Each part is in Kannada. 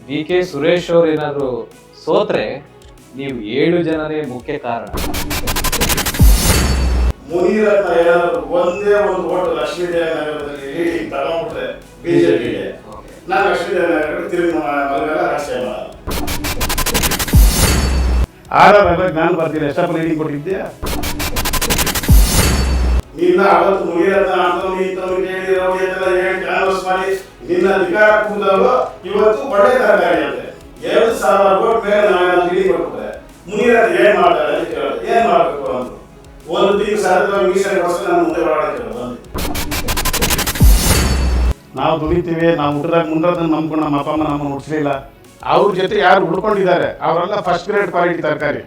ಡಿ ಕೆ ಸುರೇಶ್ ಅವ್ರು ಏನಾದ್ರು ಸೋತ್ರೆ ನೀವು 7 ಜನನೇ ಮುಖ್ಯ ಕಾರಣ. ಮುನಿರತ್ನ ಏನಾದ್ರು ಒಂದೇ ಒಂದು ಓಟು ಲಕ್ಷ್ಮೀದೇವಿ ನಗರದಲ್ಲಿ ಲೀಡಿಂಗ್ ತಗೊಂಡ್ಬಿಟ್ರೆ ಬಿಜೆಪಿಗೆ, ನಾನು ಲಕ್ಷ್ಮೀದೇವಿ ನಗರ ತಿರುಗಿ ಮಗನೆಲ್ಲ ರಾಷ್ಟ್ರೀಯ ಮಾಡಲ್ಲ. ಆರಾಗ ನಾನು ಬರ್ತೀನಿ, ಎಷ್ಟಪ್ಪ ಲೀಡಿಂಗ್ ಕೊಟ್ಟಿದ್ಯಾ? ನಿನ್ನ ಅವತ್ತು ಮುನಿರತ್ನ ಅಂತವ್ನು ಇಂಥವ್ನು ಕೇಳಿರೋ ಎಲ್ಲ ಹೇಳಿ ಕ್ಯಾನ್ವಸ್ ಮಾಡಿ ನಿನ್ನ ಅಧಿಕಾರ ಕೂದಲು ಇವತ್ತು ಒಳ್ಳೆ ತರಕಾರಿ ಅಂತೆ 2,000 ಕೋಟಿ ಮೇಲೆ ನಾನು ಲೀಡಿಂಗ್ ಕೊಟ್ಬಿಟ್ರೆ ಮುನಿರತ್ನ ಏನ್ ಮಾಡ್ತಾರೆ ಅಂತ ಕೇಳೋದು, ಏನ್ ಮಾಡ್ಬೇಕು ಅಂತ ಒಂದು ತಿಂಗಳು ಸಾಧ್ಯ ಮೀಸಲಿಗೋಸ್ಕರ ನಾನು ಮುಂದೆ ಹೋರಾಡಕ್ಕೆ ನಾವು ದುಡಿತೀವಿ. ನಾವು ಹುಟ್ಟದಾಗ ಮುಂದ್ರದ ನಂಬ್ಕೊಂಡು ನಮ್ಮ ಅಪ್ಪ ಅಮ್ಮ ನಮ್ಮನ್ನು ಹುಟ್ಟಿಸ್ಲಿಲ್ಲ. ಅವ್ರ ಜೊತೆ ಯಾರು ಹುಡ್ಕೊಂಡಿದ್ದಾರೆ ಅವರೆಲ್ಲ ಫಸ್ಟ್ ಗ್ರೇಡ್ ಕ್ವಾಲಿಟಿ ತರಕಾರಿ.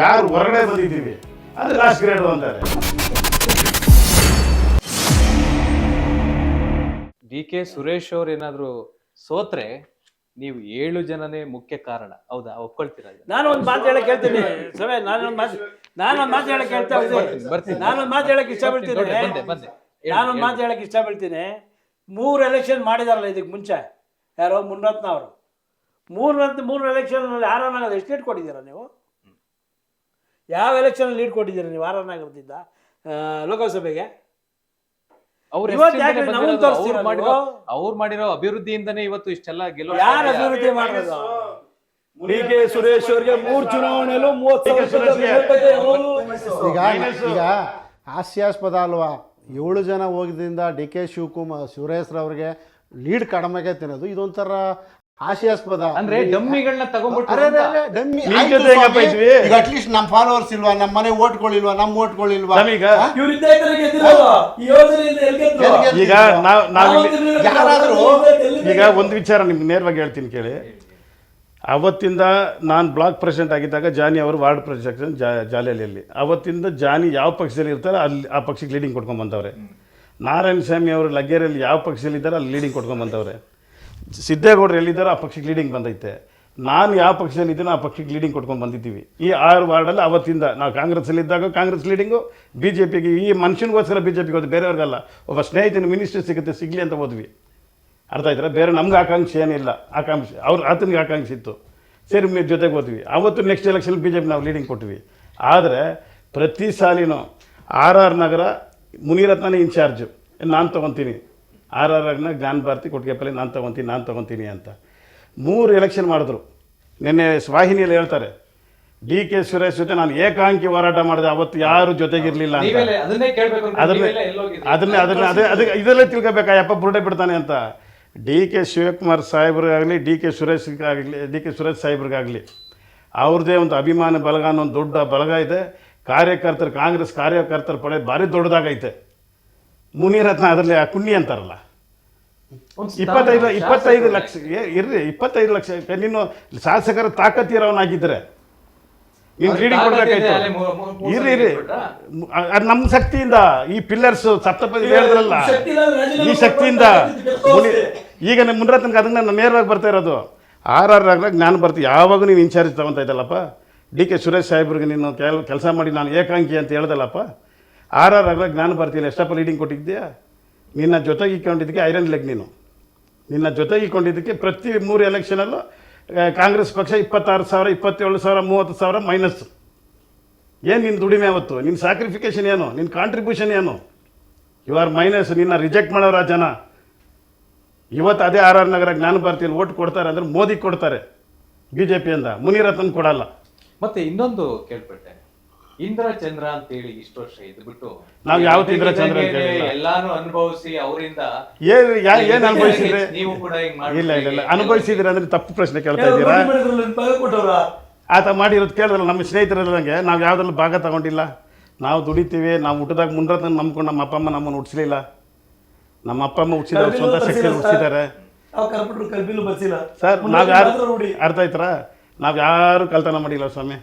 ಯಾರು ಹೊರಗಡೆ ಬಂದಿದ್ದೀವಿ ಅದು ಲಾಸ್ಟ್ ಗ್ರೇಡ್ ಅಂತಾರೆ. ಡಿ ಕೆ ಸುರೇಶ್ ಅವ್ರು ಏನಾದ್ರು ಸೋತ್ರೆ ನೀವು 7 ಜನನೇ ಮುಖ್ಯ ಕಾರಣ. ಹೌದಾ, ಒಪ್ಕೊಳ್ತೀರಾ? ನಾನು ಒಂದು ಮಾತು ಹೇಳಕ್ ಹೇಳ್ತೀನಿ ಸಮಯ, ನಾನೊಂದು ಮಾತು ಹೇಳಕ್ ಹೇಳ್ತಾ ಇದ್ದೀನಿ. ನಾನೊಂದು ಮಾತು ಹೇಳಕ್ ಇಷ್ಟಪಡ್ತೀನಿ. 3 ಎಲೆಕ್ಷನ್ ಮಾಡಿದಾರಲ್ಲ ಇದಕ್ಕೆ ಮುಂಚೆ, ಯಾರೋ ಮುನಿರತ್ನ ಅವರು. 3 ಎಲೆಕ್ಷನ್ನಲ್ಲಿ ಆರ್ ಆರ್ ನಗರದ ಎಷ್ಟು ಲೀಡ್ ಕೊಟ್ಟಿದ್ದೀರಾ ನೀವು? ಯಾವ ಎಲೆಕ್ಷನ್ ಲೀಡ್ ಕೊಟ್ಟಿದ್ದೀರಾ ನೀವು ಆರ್ ಆರ್ ನಗರದಿಂದ ಲೋಕಸಭೆಗೆ? ಅವ್ರು ಮಾಡಿರೋ ಅಭಿವೃದ್ಧಿಯಿಂದನೇ ಇವತ್ತು ಇಷ್ಟೆಲ್ಲ ಗೆಲ್ಲೋ. ಯಾರು ಅಭಿವೃದ್ಧಿ ಮಾಡೋದು? ಡಿ ಕೆ ಸುರೇಶ್ ಅವರಿಗೆ 3 ಚುನಾವಣೆಯಲ್ಲೂ 30,000. ಈಗ ಹಾಸ್ಯಾಸ್ಪದ ಅಲ್ವಾ, 7 ಜನ ಹೋಗಿದ್ದರಿಂದ ಡಿ ಕೆ ಸುರೇಶ್ ರವ್ರಿಗೆ ಲೀಡ್ ಕಡಿಮೆಗೆ ತಿನ್ನೋದು ಇದೊಂಥರ ಹಾಸ್ಯಾಸ್ಪದ. ಅಂದ್ರೆ ಡಮ್ಮಿಗಳನ್ನ ತಗೊಂಡ್ಬಿಟ್ಟು ಈಗ ಅಟ್ಲೀಸ್ಟ್ ನಮ್ಮ ಫಾಲೋವರ್ಸ್ ಇಲ್ವಾ, ನಮ್ಮ ಮನೆ ಓಟ್ಗಳಿಲ್ವಾ, ನಮ್ಮ ಓಟ್ಗಳಿಲ್ವಾ? ಈಗ ಒಂದು ವಿಚಾರ ನಿಮ್ಗೆ ನೇರವಾಗಿ ಹೇಳ್ತೀನಿ ಕೇಳಿ. ಅವತ್ತಿಂದ ನಾನು ಬ್ಲಾಕ್ ಪ್ರೆಸಿಡೆಂಟ್ ಆಗಿದ್ದಾಗ ಜಾನಿ ಅವರು ವಾರ್ಡ್ ಪ್ರೆಸಿಡೆಂಟ್ ಜಾಲಿಯಲ್ಲಿ. ಅವತ್ತಿಂದ ಜಾನಿ ಯಾವ ಪಕ್ಷದಲ್ಲಿ ಇರ್ತಾರೆ ಅಲ್ಲಿ ಆ ಪಕ್ಷಕ್ಕೆ ಲೀಡಿಂಗ್ ಕೊಟ್ಕೊಂಡು ಬಂದವ್ರೆ. ನಾರಾಯಣ ಸ್ವಾಮಿ ಅವರು ಲಗ್ಗೆರೆಯಲ್ಲಿ ಯಾವ ಪಕ್ಷದಲ್ಲಿ ಇದ್ದಾರೆ ಅಲ್ಲಿ ಲೀಡಿಂಗ್ ಕೊಟ್ಕೊಂಡು ಬಂದವ್ರೆ. ಸಿದ್ದೇಗೌಡರು ಎಲ್ಲಿದ್ದಾರೋ ಆ ಪಕ್ಷಕ್ಕೆ ಲೀಡಿಂಗ್ ಬಂದೈತೆ. ನಾನು ಯಾವ ಪಕ್ಷದಲ್ಲಿ ಇದ್ದೀನೋ ಆ ಪಕ್ಷಕ್ಕೆ ಲೀಡಿಂಗ್ ಕೊಟ್ಕೊಂಡು ಬಂದಿದ್ದೀವಿ. ಈ 6 ವಾರ್ಡಲ್ಲಿ ಅವತ್ತಿಂದ ನಾವು ಕಾಂಗ್ರೆಸ್ಸಲ್ಲಿದ್ದಾಗ ಕಾಂಗ್ರೆಸ್ ಲೀಡಿಂಗು, ಬಿ ಜೆ ಪಿಗೆ ಈ ಮನುಷ್ಯನಿಗೋಸ್ಕರ ಬಿ ಜೆ ಪಿಗೆ ಹೋದ್ವಿ, ಬೇರೆಯವ್ರಿಗಲ್ಲ. ಒಬ್ಬ ಸ್ನೇಹಿತನ ಮಿನಿಸ್ಟರ್ ಸಿಗಲಿ ಅಂತ ಹೋದ್ವಿ. ಅರ್ಥ ಆಯ್ತಾರೆ? ಬೇರೆ ನಮ್ಗೆ ಆಕಾಂಕ್ಷೆ ಏನಿಲ್ಲ, ಆಕಾಂಕ್ಷೆ ಆತನಿಗೆ ಆಕಾಂಕ್ಷೆ ಇತ್ತು, ಸೇರಿ ಜೊತೆಗೆ ಹೋದ್ವಿ. ಅವತ್ತು next election B J P ನಾವು ಲೀಡಿಂಗ್ ಕೊಟ್ವಿ. ಆದರೆ ಪ್ರತಿ ಸಾಲಿನೂ ಆರ್ ಆರ್ ನಗರ ಮುನಿರತ್ನನೇ ಇನ್ಚಾರ್ಜು, ನಾನು ತೊಗೊತೀನಿ. ಆರ್ ಆರ್ ನಗರ ಜ್ಞಾನ ಭಾರತಿ ಕೊಟ್ಟಿಗೆಪಲ್ಲಿ ನಾನು ತೊಗೊತೀನಿ ಅಂತ 3 ಎಲೆಕ್ಷನ್ ಮಾಡಿದ್ರು. ನಿನ್ನೆ ವಾಹಿನಿಯಲ್ಲಿ ಹೇಳ್ತಾರೆ ಡಿ ಕೆ ಸುರೇಶ್ ಜೊತೆ ನಾನು ಏಕಾಂಗಿ ಹೋರಾಟ ಮಾಡಿದೆ, ಅವತ್ತು ಯಾರು ಜೊತೆಗಿರಲಿಲ್ಲ ಅಂತ. ಅದನ್ನೇ ಇದರಲ್ಲೇ ತಿಳ್ಕೊಬೇಕಾ ಯಪ್ಪ ಬುರುಡೆ ಬಿಡ್ತಾನೆ ಅಂತ. ಡಿ ಕೆ ಶಿವಕುಮಾರ್ ಸಾಹೇಬ್ರಿಗಾಗಲಿ ಡಿ ಕೆ ಸುರೇಶ್ ಸಾಹೇಬ್ರಿಗಾಗಲಿ ಅವ್ರದ್ದೇ ಒಂದು ಅಭಿಮಾನ ಬಲಗ ಅನ್ನೋ ಒಂದು ದೊಡ್ಡ ಬಲಗ ಇದೆ. ಕಾರ್ಯಕರ್ತರು, ಕಾಂಗ್ರೆಸ್ ಕಾರ್ಯಕರ್ತರ ಪಡೆ ಭಾರಿ ದೊಡ್ಡದಾಗೈತೆ. ಮುನಿರತ್ನ ಅದರಲ್ಲಿ ಆ ಕುಣ್ಣಿ ಅಂತಾರಲ್ಲ, 25 ಲಕ್ಷ ಇರ್ರಿ, 25 ಲಕ್ಷ ನೀನು ಶಾಸಕರ ತಾಕತ್ತಿರೋನಾಗಿದ್ದರೆ ನೀನು ಲೀಡಿಂಗ್ ಕೊಡ್ಬೇಕಾಯ್ತು. ಇರ್ರಿ ಅದು ನಮ್ಮ ಶಕ್ತಿಯಿಂದ, ಈ ಪಿಲ್ಲರ್ಸ್ ಸಪ್ತಪದಿ ಹೇಳಿದ್ರಲ್ಲ, ಈ ಶಕ್ತಿಯಿಂದ ಈಗ ನಿಮ್ಮ ಮುನಿರತ್ನಗೆ ಅದನ್ನ ನಾನು ನೇರವಾಗಿ ಬರ್ತಾ ಇರೋದು. ಆರ್ ಆರ್ ನಗರ ಜ್ಞಾನ ಬರ್ತೀವಿ ಯಾವಾಗ ನೀನು ಇನ್ಚಾರ್ಜ್ ತಗೊತಾ ಇದ್ದಲ್ಲಪ್ಪ. ಡಿ ಕೆ ಸುರೇಶ್ ಸಾಹೇಬ್ರಿಗೆ ನೀನು ಕೆಲಸ ಮಾಡಿ ನಾನು ಏಕಾಂಗಿ ಅಂತ ಹೇಳ್ದಲ್ಲಪ್ಪ. ಆರ್ ಆರ್ ನಗರ ಜ್ಞಾನ ಬರ್ತಿಲ್ಲ, ಎಷ್ಟಪ್ಪ ಲೀಡಿಂಗ್ ಕೊಟ್ಟಿದ್ಯಾ? ನಿನ್ನ ಜೊತೆಗೆ ಇಕ್ಕೊಂಡಿದ್ದಕ್ಕೆ ಐರನ್ ಲೆಗ್ ನೀನು. ನಿನ್ನ ಜೊತೆಗೆ ಇಕ್ಕೊಂಡಿದ್ದಕ್ಕೆ ಪ್ರತಿ 3 ಎಲೆಕ್ಷನಲ್ಲೂ ಕಾಂಗ್ರೆಸ್ ಪಕ್ಷ 26,000, 27,000, 30,000 ಮೈನಸ್. ಏನು ನಿನ್ನ ದುಡಿಮೆ ಅವತ್ತು? ನಿನ್ನ ಸ್ಯಾಕ್ರಿಫಿಕೇಷನ್ ಏನು? ನಿನ್ನ ಕಾಂಟ್ರಿಬ್ಯೂಷನ್ ಏನು? You are minus. ನಿನ್ನ ರಿಜೆಕ್ಟ್ ಮಾಡೋರ ಜನ. ಇವತ್ತು ಅದೇ ಆರ್ ಆರ್ ನಗರ ಜ್ಞಾನ ಭಾರತಿಯಲ್ಲಿ ಓಟ್ ಕೊಡ್ತಾರೆ ಅಂದರೆ ಮೋದಿ ಕೊಡ್ತಾರೆ ಬಿ ಜೆ ಪಿಯಿಂದ, ಮುನಿರತ್ನ ಕೊಡಲ್ಲ. ಮತ್ತೆ ಇನ್ನೊಂದು ಕೇಳ್ಪಟ್ಟೆ, ಇಂದ್ರ ಚಂದ್ರ ಅಂತ ಹೇಳಿ ಇಷ್ಟು ವರ್ಷ ಇದ್ಬಿಟ್ಟು ನಾವು ಯಾವತ್ತು ಇಂದ್ರ ಚಂದ್ರ ಎಲ್ಲಾನು ಅನುಭವಿಸಿ ಅವರಿಂದ ಏನ್ ಅನುಭವಿಸಿದ್ರೆ ನೀವು ಕೂಡ ಇಲ್ಲ ಅನುಭವಿಸಿದ್ರೆ ಅಂದ್ರೆ ತಪ್ಪು ಪ್ರಶ್ನೆ ಕೇಳ್ತಾ ಇದ್ದೀರಾ. ಆತ ಮಾಡಿರೋದು ಕೇಳಿದ್ರಲ್ಲ, ನಮ್ಮ ಸ್ನೇಹಿತರಲ್ಲಂಗೆ ನಾವು ಯಾವ್ದ್ರಲ್ಲಿ ಭಾಗ ತಗೊಂಡಿಲ್ಲ. ನಾವು ದುಡಿತೀವಿ. ನಾವು ಹುಟ್ಟಿದಾಗ ಮುನಿರತ್ನ ನಂಬ್ಕೊಂಡು ನಮ್ಮ ಅಪ್ಪ ಅಮ್ಮ ನಮ್ಮನ್ನು ಹುಟ್ಟಿಸ್ಲಿಲ್ಲ. ನಮ್ಮ ಅಪ್ಪ ಅಮ್ಮ ಹುಟ್ಟಿಸಿದ್ದಾರೆ, ಸ್ವಂತ ಶಕ್ತಿಯಲ್ಲಿ ಹುಟ್ಟಿಸಿದ್ದಾರೆ ಸರ್. ನಾವು ಯಾರು ಅರ್ಥ ಆಯ್ತಾರ? ನಾವು ಯಾರು ಕಳ್ತನ ಮಾಡಿಲ್ಲ ಸ್ವಾಮಿ.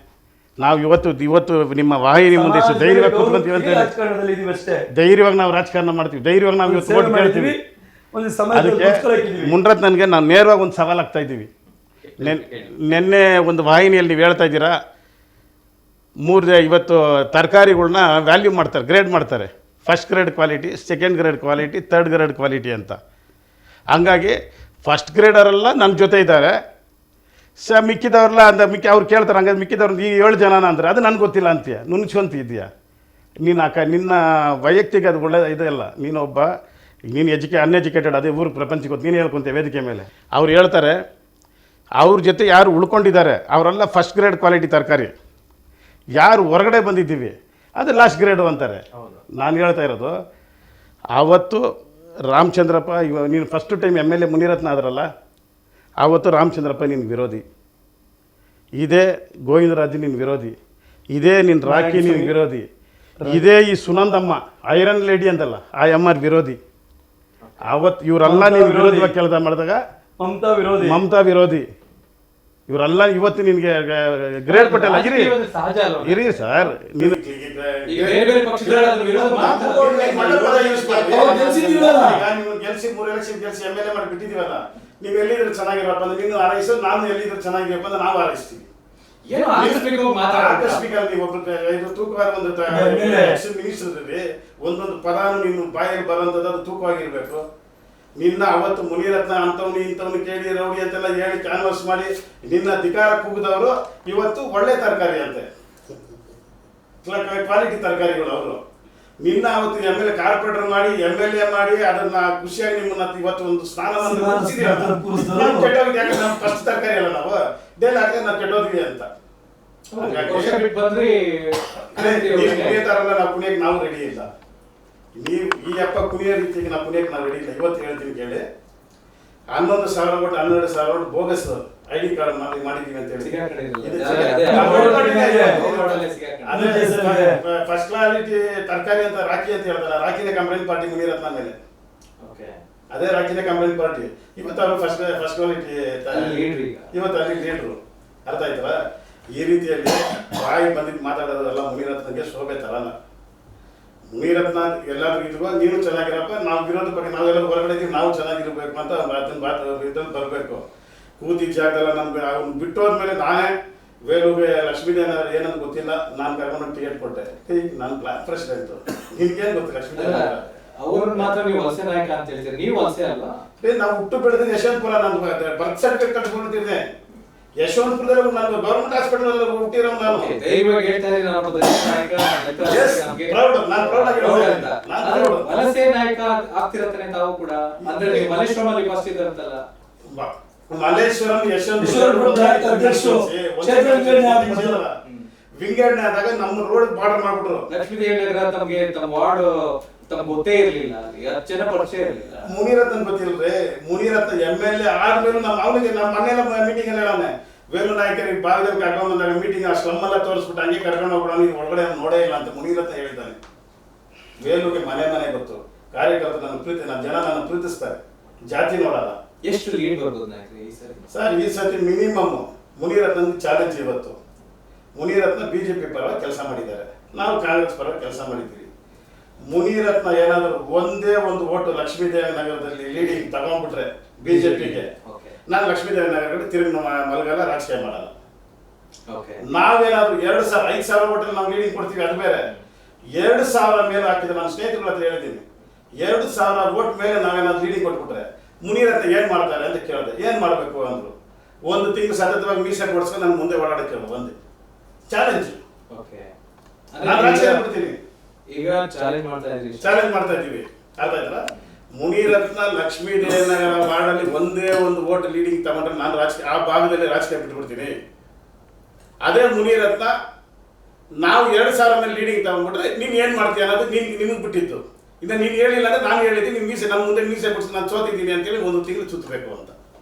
ನಾವು ಇವತ್ತು ನಿಮ್ಮ ವಾಹಿನಿ ಮುಂದೆ ಧೈರ್ಯವಾಗಿ ಕೂತ್ಕೊಂತೀವಿ ಅಂತ ಹೇಳಿ ಧೈರ್ಯವಾಗಿ ನಾವು ರಾಜಕಾರಣ ಮಾಡ್ತೀವಿ, ಧೈರ್ಯವಾಗಿ ನಾವು ಇವತ್ತು ಓಟ್ ಕೇಳ್ತೀವಿ. ಅದಕ್ಕೆ ಮುನಿರತ್ನನ್ಗೆ ನಾವು ನೇರವಾಗಿ ಒಂದು ಸವಾಲು ಆಗ್ತಾ ಇದ್ದೀವಿ. ನಿನ್ನೆ ಒಂದು ವಾಹಿನಿಯಲ್ಲಿ ನೀವು ಹೇಳ್ತಾ ಇದ್ದೀರಾ, ಇವತ್ತು ತರಕಾರಿಗಳನ್ನ ವ್ಯಾಲ್ಯೂ ಮಾಡ್ತಾರೆ, ಗ್ರೇಡ್ ಮಾಡ್ತಾರೆ. First grade quality, second grade quality, third grade quality ಅಂತ. ಹಂಗಾಗಿ ಫಸ್ಟ್ ಗ್ರೇಡರೆಲ್ಲ ನನ್ನ ಜೊತೆ ಇದ್ದಾರೆ. ಮಿಕ್ಕಿದವ್ರಲ್ಲ ಅವ್ರು ಕೇಳ್ತಾರೆ, ಹಂಗಾದ್ರೆ ಮಿಕ್ಕಿದವ್ರು ಈ 7 ಜನನ ಅಂದರೆ ಅದು ನನಗೆ ಗೊತ್ತಿಲ್ಲ ಅಂತೀಯ, ನುಣ್ಸ್ಕೊಂತಿದ್ಯಾ ನಿನ್ನ ವೈಯಕ್ತಿಕ ಅದು ಒಳ್ಳೆ ಇದೆಲ್ಲ. ನೀನು ಅನ್ಎಜುಕೇಟೆಡ್, ಅದೇ ಊರು ಪ್ರಪಂಚಕ್ಕೆ ಗೊತ್ತು, ನೀನು ಹೇಳ್ಕೊಂತೀಯ ವೇದಿಕೆ ಮೇಲೆ. ಅವ್ರು ಹೇಳ್ತಾರೆ ಅವ್ರ ಜೊತೆ ಯಾರು ಉಳ್ಕೊಂಡಿದ್ದಾರೆ ಅವರೆಲ್ಲ ಫಸ್ಟ್ ಗ್ರೇಡ್ ಕ್ವಾಲಿಟಿ ತರಕಾರಿ, ಯಾರು ಹೊರಗಡೆ ಬಂದಿದ್ದೀವಿ ಅದು ಲಾಸ್ಟ್ ಗ್ರೇಡು ಅಂತಾರೆ. ನಾನು ಹೇಳ್ತಾ ಇರೋದು ಆವತ್ತು ರಾಮಚಂದ್ರಪ್ಪ ನೀನು ಫಸ್ಟ್ ಟೈಮ್ MLA ಮುನಿರತ್ನ ಆದ್ರಲ್ಲ, ಆವತ್ತು ರಾಮಚಂದ್ರಪ್ಪ ನಿನ್ನ ವಿರೋಧಿ, ಇದೇ ಗೋವಿಂದರಾಜ್ ನಿನ್ನ ವಿರೋಧಿ, ಇದೇ ನಿನ್ನ ರಾಖಿ ನಿನ್ನ ವಿರೋಧಿ, ಇದೇ ಈ ಸುನಂದಮ್ಮ ಐರನ್ ಲೇಡಿ ಅಂತಲ್ಲ ಆ ಅಮ್ಮರ ವಿರೋಧಿ. ಆವತ್ತು ಇವರೆಲ್ಲ ನೀವು ವಿರೋಧವಾಗಿ ಕೆಲಸ ಮಾಡಿದಾಗ ಮಮತಾ ವಿರೋಧಿ ಇವರೆಲ್ಲ ಇವತ್ತು ನಿನಗೆ ಗ್ರೇಡ್ ಪಟೇಲ್ ಇರಿ ಸರ್. ನೀನು ಗೆಲ್ಸಿ 3 ಎಲೆಕ್ಷನ್ ಗೆಲ್ಸಿ MLA ಮಾಡಿ ಬಿಟ್ಟಿದ್ದೀವಲ್ಲ, ನೀವು ಎಲ್ಲಿದ್ರೆ ಚೆನ್ನಾಗಿರಪ್ಪ ಅಂದ್ರೆ ನೀನು ಹಾರೈಸೋ, ನಾನು ಎಲ್ಲಿದ್ರೆ ಚೆನ್ನಾಗಿರಪ್ಪ ಅಂದ್ರೆ ನಾವು ಹಾರೈಸ್ತೀವಿ. ಆಕಸ್ಮಿಕ ನೀವು ಒಬ್ಬರು ತೂಕವಾದ ಮಿನಿಸ್ಟರ್ದಲ್ಲಿ ಒಂದೊಂದು ಪದಾನು ನೀನು ಬಾಯಲ್ಲಿ ಬರೋಂಥದ್ದು ಅದು ತೂಕವಾಗಿರ್ಬೇಕು. ನಿನ್ನ ಅವತ್ತು ಮುನಿರತ್ನ ಅಂಥವ್ನು ಇಂಥವ್ನು ಕೇಳಿ ರೌಡಿ ಅಂತೆಲ್ಲ ಹೇಳಿ ಕ್ಯಾನ್ವಸ್ ಮಾಡಿ ನಿನ್ನ ಅಧಿಕಾರ ಕೂಗಿದವರು ಇವತ್ತು ಒಳ್ಳೆ ತರಕಾರಿ ಅಂತೆ, ಕ್ವಾಲಿಟಿ ತರಕಾರಿಗಳು ಅವರು. ನಿನ್ನ ಅವತ್ತು MLA ಕಾರ್ಪೊರೇಟರ್ ಮಾಡಿ MLA ಮಾಡಿ ಅದನ್ನ ಖುಷಿಯಾಗಿ ನಿಮ್ಮನ್ನ ಇವತ್ತು ಒಂದು ಸ್ಥಾನವನ್ನು ಕೆಟ್ಟೋಗಿದೆ. ಯಾಕಂದ್ರೆ ನಮ್ಮ ಫಸ್ಟ್ ತರಕಾರಿ ಅಲ್ಲ, ನಾವು ಡೇಲ್ ಹಾಕಿದ್ರೆ ನಾವು ಕೆಟ್ಟೋದ್ವಿ ಅಂತ. ಕುಣಿಯತಾರಲ್ಲ, ನಾವು ಕುಣಿಯಕ್ಕೆ ನಾವು ರೆಡಿ ಇಲ್ಲ. ನೀವು ಈ ಅಪ್ಪ ಕುಣಿಯೋ ರೀತಿಗೆ ನಾವು ಕುಣಿಯಕ್ಕೆ ನಾವು ರೆಡಿ ಇಲ್ಲ. ಇವತ್ತು ಹೇಳ್ತೀನಿ ಕೇಳಿ, 11,000 vote 12,000 vote bogus ID card ಮಾಡಿದೀವಿ ಅಂತ ಹೇಳಿ ಫಸ್ಟ್ ಕ್ವಾಲಿಟಿ ತರಕಾರಿ ಅಂತ ರಾಖಿ ಅಂತ ಹೇಳ್ತಾರ. ರಾಖಿನೇ ಕಂಪ್ಲೇಂಟ್ ಪಾರ್ಟಿ ಮುನಿರತ್ನ ಮೇಲೆ, ಅದೇ ರಾಖಿನೇ ಕಂಪ್ಲೇಂಟ್ ಪಾರ್ಟಿ. ಇವತ್ತು ಅವರು ಫಸ್ಟ್ ಕ್ವಾಲಿಟಿ ಇವತ್ತು ಅಲ್ಲಿ ಲೀಡ್ರು. ಅರ್ಥ ಆಯ್ತಲ್ಲ? ಈ ರೀತಿಯಲ್ಲಿ ಬಾಯಿ ಬಂದಿದ್ದು ಮಾತಾಡೋದೆಲ್ಲ ಮುನಿರತ್ನಗೆ ಶೋಭೆ ತರಲ್ಲ. ಮುನಿರತ್ನ ಎಲ್ಲಾದ್ರೂ ಇದ್ರುವ ನೀನು ಚೆನ್ನಾಗಿರಪ್ಪ, ನಾವು ವಿರೋಧ ಬಗ್ಗೆ ನಾವೆಲ್ಲ ಹೊರಗಡೆ ಇದ್ದೀವಿ, ನಾವು ಚೆನ್ನಾಗಿರ್ಬೇಕು ಅಂತ ಇದ್ರಲ್ಲಿ ಬರಬೇಕು. ಕೂತಿದ್ದ ಜಾಗದಲ್ಲ ನಮ್ಗೆ ಅವ್ನು ಬಿಟ್ಟೋದ್ಮೇಲೆ ನಾನೇ ವೇಲುಗೆ ಲಕ್ಷ್ಮೀದೇನ ಏನಂತ ಗೊತ್ತಿಲ್ಲ, ನಾನು ಕರ್ಕೊಂಡು ಟಿಕೆಟ್ ಕೊಟ್ಟೆ. ನಾನು ಬ್ಲಾಕ್ ಪ್ರೆಸಿಡೆಂಟ್, ನಿನ್ಗೇನು ಗೊತ್ತು ಲಕ್ಷ್ಮೀದೇನ ಅವ್ರು ಮಾತ್ರ ನೀವು ವಲಸೆ ನಾಯಕ ಅಂತ ಹೇಳ್ತೀರಿ, ನೀವು ವಲಸೆ ಅಲ್ಲ. ನಾವು ಹುಟ್ಟು ಬೆಳೆದ ಯಶವಂತಪುರ, ನಾನು ಬರ್ತ್ ಸರ್ಟಿಫಿಕೇಟ್ ಕಟ್ಕೊಂಡಿದ್ದೆ ಯಶವಂತಪುರದಲ್ಲಿ. ನಾನು ಗೌರ್ಮೆಂಟ್ ಹಾಸ್ಪಿಟಲ್ ಅಲ್ಲಿ ಹುಟ್ಟಿರೋ ನಾನು. ವಲಸೆ ನಾಯಕ ಆಗ್ತಿರತ್ತಾನೆ ತಾವು ಕೂಡ, ಅಂದ್ರೆ ನೀವು ಮಲ್ಲೇಶ್ವರಂ ಫಸ್ಟ್ ಇದ್ದಾರಂತಲ್ಲ. ಮಲ್ಲೇಶ್ವರಂ ವಿಂಗಡಣೆ ಆದಾಗ ನಮ್ಮ ರೋಡ್ ಬಾರ್ಡರ್ ಮಾಡ್ಬಿಟ್ರು. ಲಕ್ಷ್ಮೀದೇವಿ ನಗರ ತಮಗೆ ತಮ್ಮ ವಾರ್ಡ್ ತಮ್ಗೆ ಗೊತ್ತೇ ಇರ್ಲಿಲ್ಲ, ಜನ ಪರಿಚಯ ಇರಲಿಲ್ಲ. ಮುನಿರತ್ನ ಗೊತ್ತಿಲ್ರಿ. ಮುನಿರತ್ನ MLA ಆದ್ಮೇಲೆ ಅವನಿಗೆ ನಮ್ಮ ಮನೆಯಲ್ಲ ಮೀಟಿಂಗ್ ಎಲ್ಲ ಹೇಳೋನೆ, ವೇಲು ನಾಯಕರಿಗೆ ಭಾಗದಲ್ಲಿ ಕರ್ಕೊಂಡು ಬಂದಾಗ ಮೀಟಿಂಗ್ ಆ ಸ್ಲಮ್ ಎಲ್ಲ ತೋರಿಸ್ಬಿಟ್ಟು ಹಂಗೆ ಕರ್ಕೊಂಡು ಹೋಗ್ಬಿಡೋಣ, ನೀವು ಒಳಗಡೆ ನೋಡೇ ಇಲ್ಲ ಅಂತ ಮುನಿರತ್ನ ಹೇಳಿದ್ದಾನೆ. ವೇಲುಗೆ ಮನೆ ಗೊತ್ತು, ಕಾರ್ಯಕರ್ತರು ನನ್ನ ಪ್ರೀತಿ, ನನ್ನ ಜನ ನನ್ನ ಪ್ರೀತಿಸ್ತಾರೆ, ಜಾತಿ ನೋಡಲ್ಲ. ಎಷ್ಟು ಲೀಡ್ ಬರ್ಬೋದು ಸರ್ ಈ ಸತಿ ಮಿನಿಮಮ್ ಮುನಿರತ್ನ ಚಾಲೆಂಜ್. ಇವತ್ತು ಮುನಿರತ್ನ BJP ಪರವಾಗಿ ಕೆಲಸ ಮಾಡಿದ್ದಾರೆ, ನಾವು ಕಾಂಗ್ರೆಸ್ ಪರವಾಗಿ ಕೆಲಸ ಮಾಡಿದ್ದೀವಿ. ಮುನಿರತ್ನ ಏನಾದರೂ ಒಂದೇ ಒಂದು ಓಟು ಲಕ್ಷ್ಮೀದೇವಿ ನಗರದಲ್ಲಿ ಲೀಡಿಂಗ್ ತಗೊಂಡ್ಬಿಟ್ರೆ BJPಗೆ, ನಾನು ಲಕ್ಷ್ಮೀದೇವಿ ನಗರದಲ್ಲಿ ತಿರುಗಿ ಮಲಗಲ್ಲ, ರಾಜಕೀಯ ಮಾಡಲ್ಲ. ನಾವೇನಾದ್ರೂ 2,000 5,000 ಓಟಲ್ಲಿ ನಾವು ಲೀಡಿಂಗ್ ಕೊಡ್ತೀವಿ, ಅದು ಬೇರೆ. 2,000 ಮೇಲೆ ಹಾಕಿದ್ರೆ ನನ್ನ ಸ್ನೇಹಿತಗಳ ಹತ್ರ ಹೇಳಿದ್ದೀನಿ, 2,000 ಓಟ್ ಮೇಲೆ ನಾವೇನಾದ್ರು ಲೀಡಿಂಗ್ ಕೊಟ್ಬಿಟ್ರೆ ಮುನಿರತ್ನ ಏನ್ ಮಾಡ್ತಾರೆ ಅಂತ ಕೇಳಿದೆ. ಏನ್ ಮಾಡಬೇಕು ಅಂದ್ರು, 1 ತಿಂಗಳು ಸತತವಾಗಿ ಮೀಸೆ ಕೊಡಿಸ್ಕೊಂಡು ನನ್ನ ಮುಂದೆ ಓಡಾಡಕ್ಕೆ ಹೇಳೋದು, ಒಂದೇ ಚಾಲೆಂಜ್. ನಾನು ರಾಜಕೀಯ ಬಿಡ್ತೀನಿ, ಈಗ ಚಾಲೆಂಜ್ ಮಾಡ್ತಾ ಇದ್ದೀವಿ. ಅರ್ಥ ಆಯ್ತಾ? ಮುನಿರತ್ನ ಲಕ್ಷ್ಮೀದೇವಿ ನಗರ ವಾರ್ಡಲ್ಲಿ ಒಂದೇ ಒಂದು ಓಟ್ ಲೀಡಿಂಗ್ ತಗೊಂಡ್ರೆ ನಾನು ರಾಜಕೀಯ ಆ ಭಾಗದಲ್ಲಿ ರಾಜಕೀಯ ಬಿಟ್ಬಿಡ್ತೀನಿ. ಅದೇ ಮುನಿರತ್ನ ನಾವು 2,000 ಮೇಲೆ ಲೀಡಿಂಗ್ ತಗೊಂಡ್ಬಿಟ್ರೆ ನೀನು ಏನು ಮಾಡ್ತೀಯ ಅನ್ನೋದು ನಿಮಗೆ ಬಿಟ್ಟಿತ್ತು. ಇನ್ನು ನೀನು ಹೇಳಿಲ್ಲ ಅಂದ್ರೆ ನಾನು ಹೇಳಿದ್ದೀನಿ, ನಿಮ್ಮ ಮೀಸೆ ನಮ್ಮ ಮುಂದೆ ಮೀಸೆ ಕೊಡಿಸಿ ನಾನು ಸೋತಿದ್ದೀನಿ ಅಂತೇಳಿ 1 ತಿಂಗಳು ಸುತ್ತಬೇಕು ಅಂತ.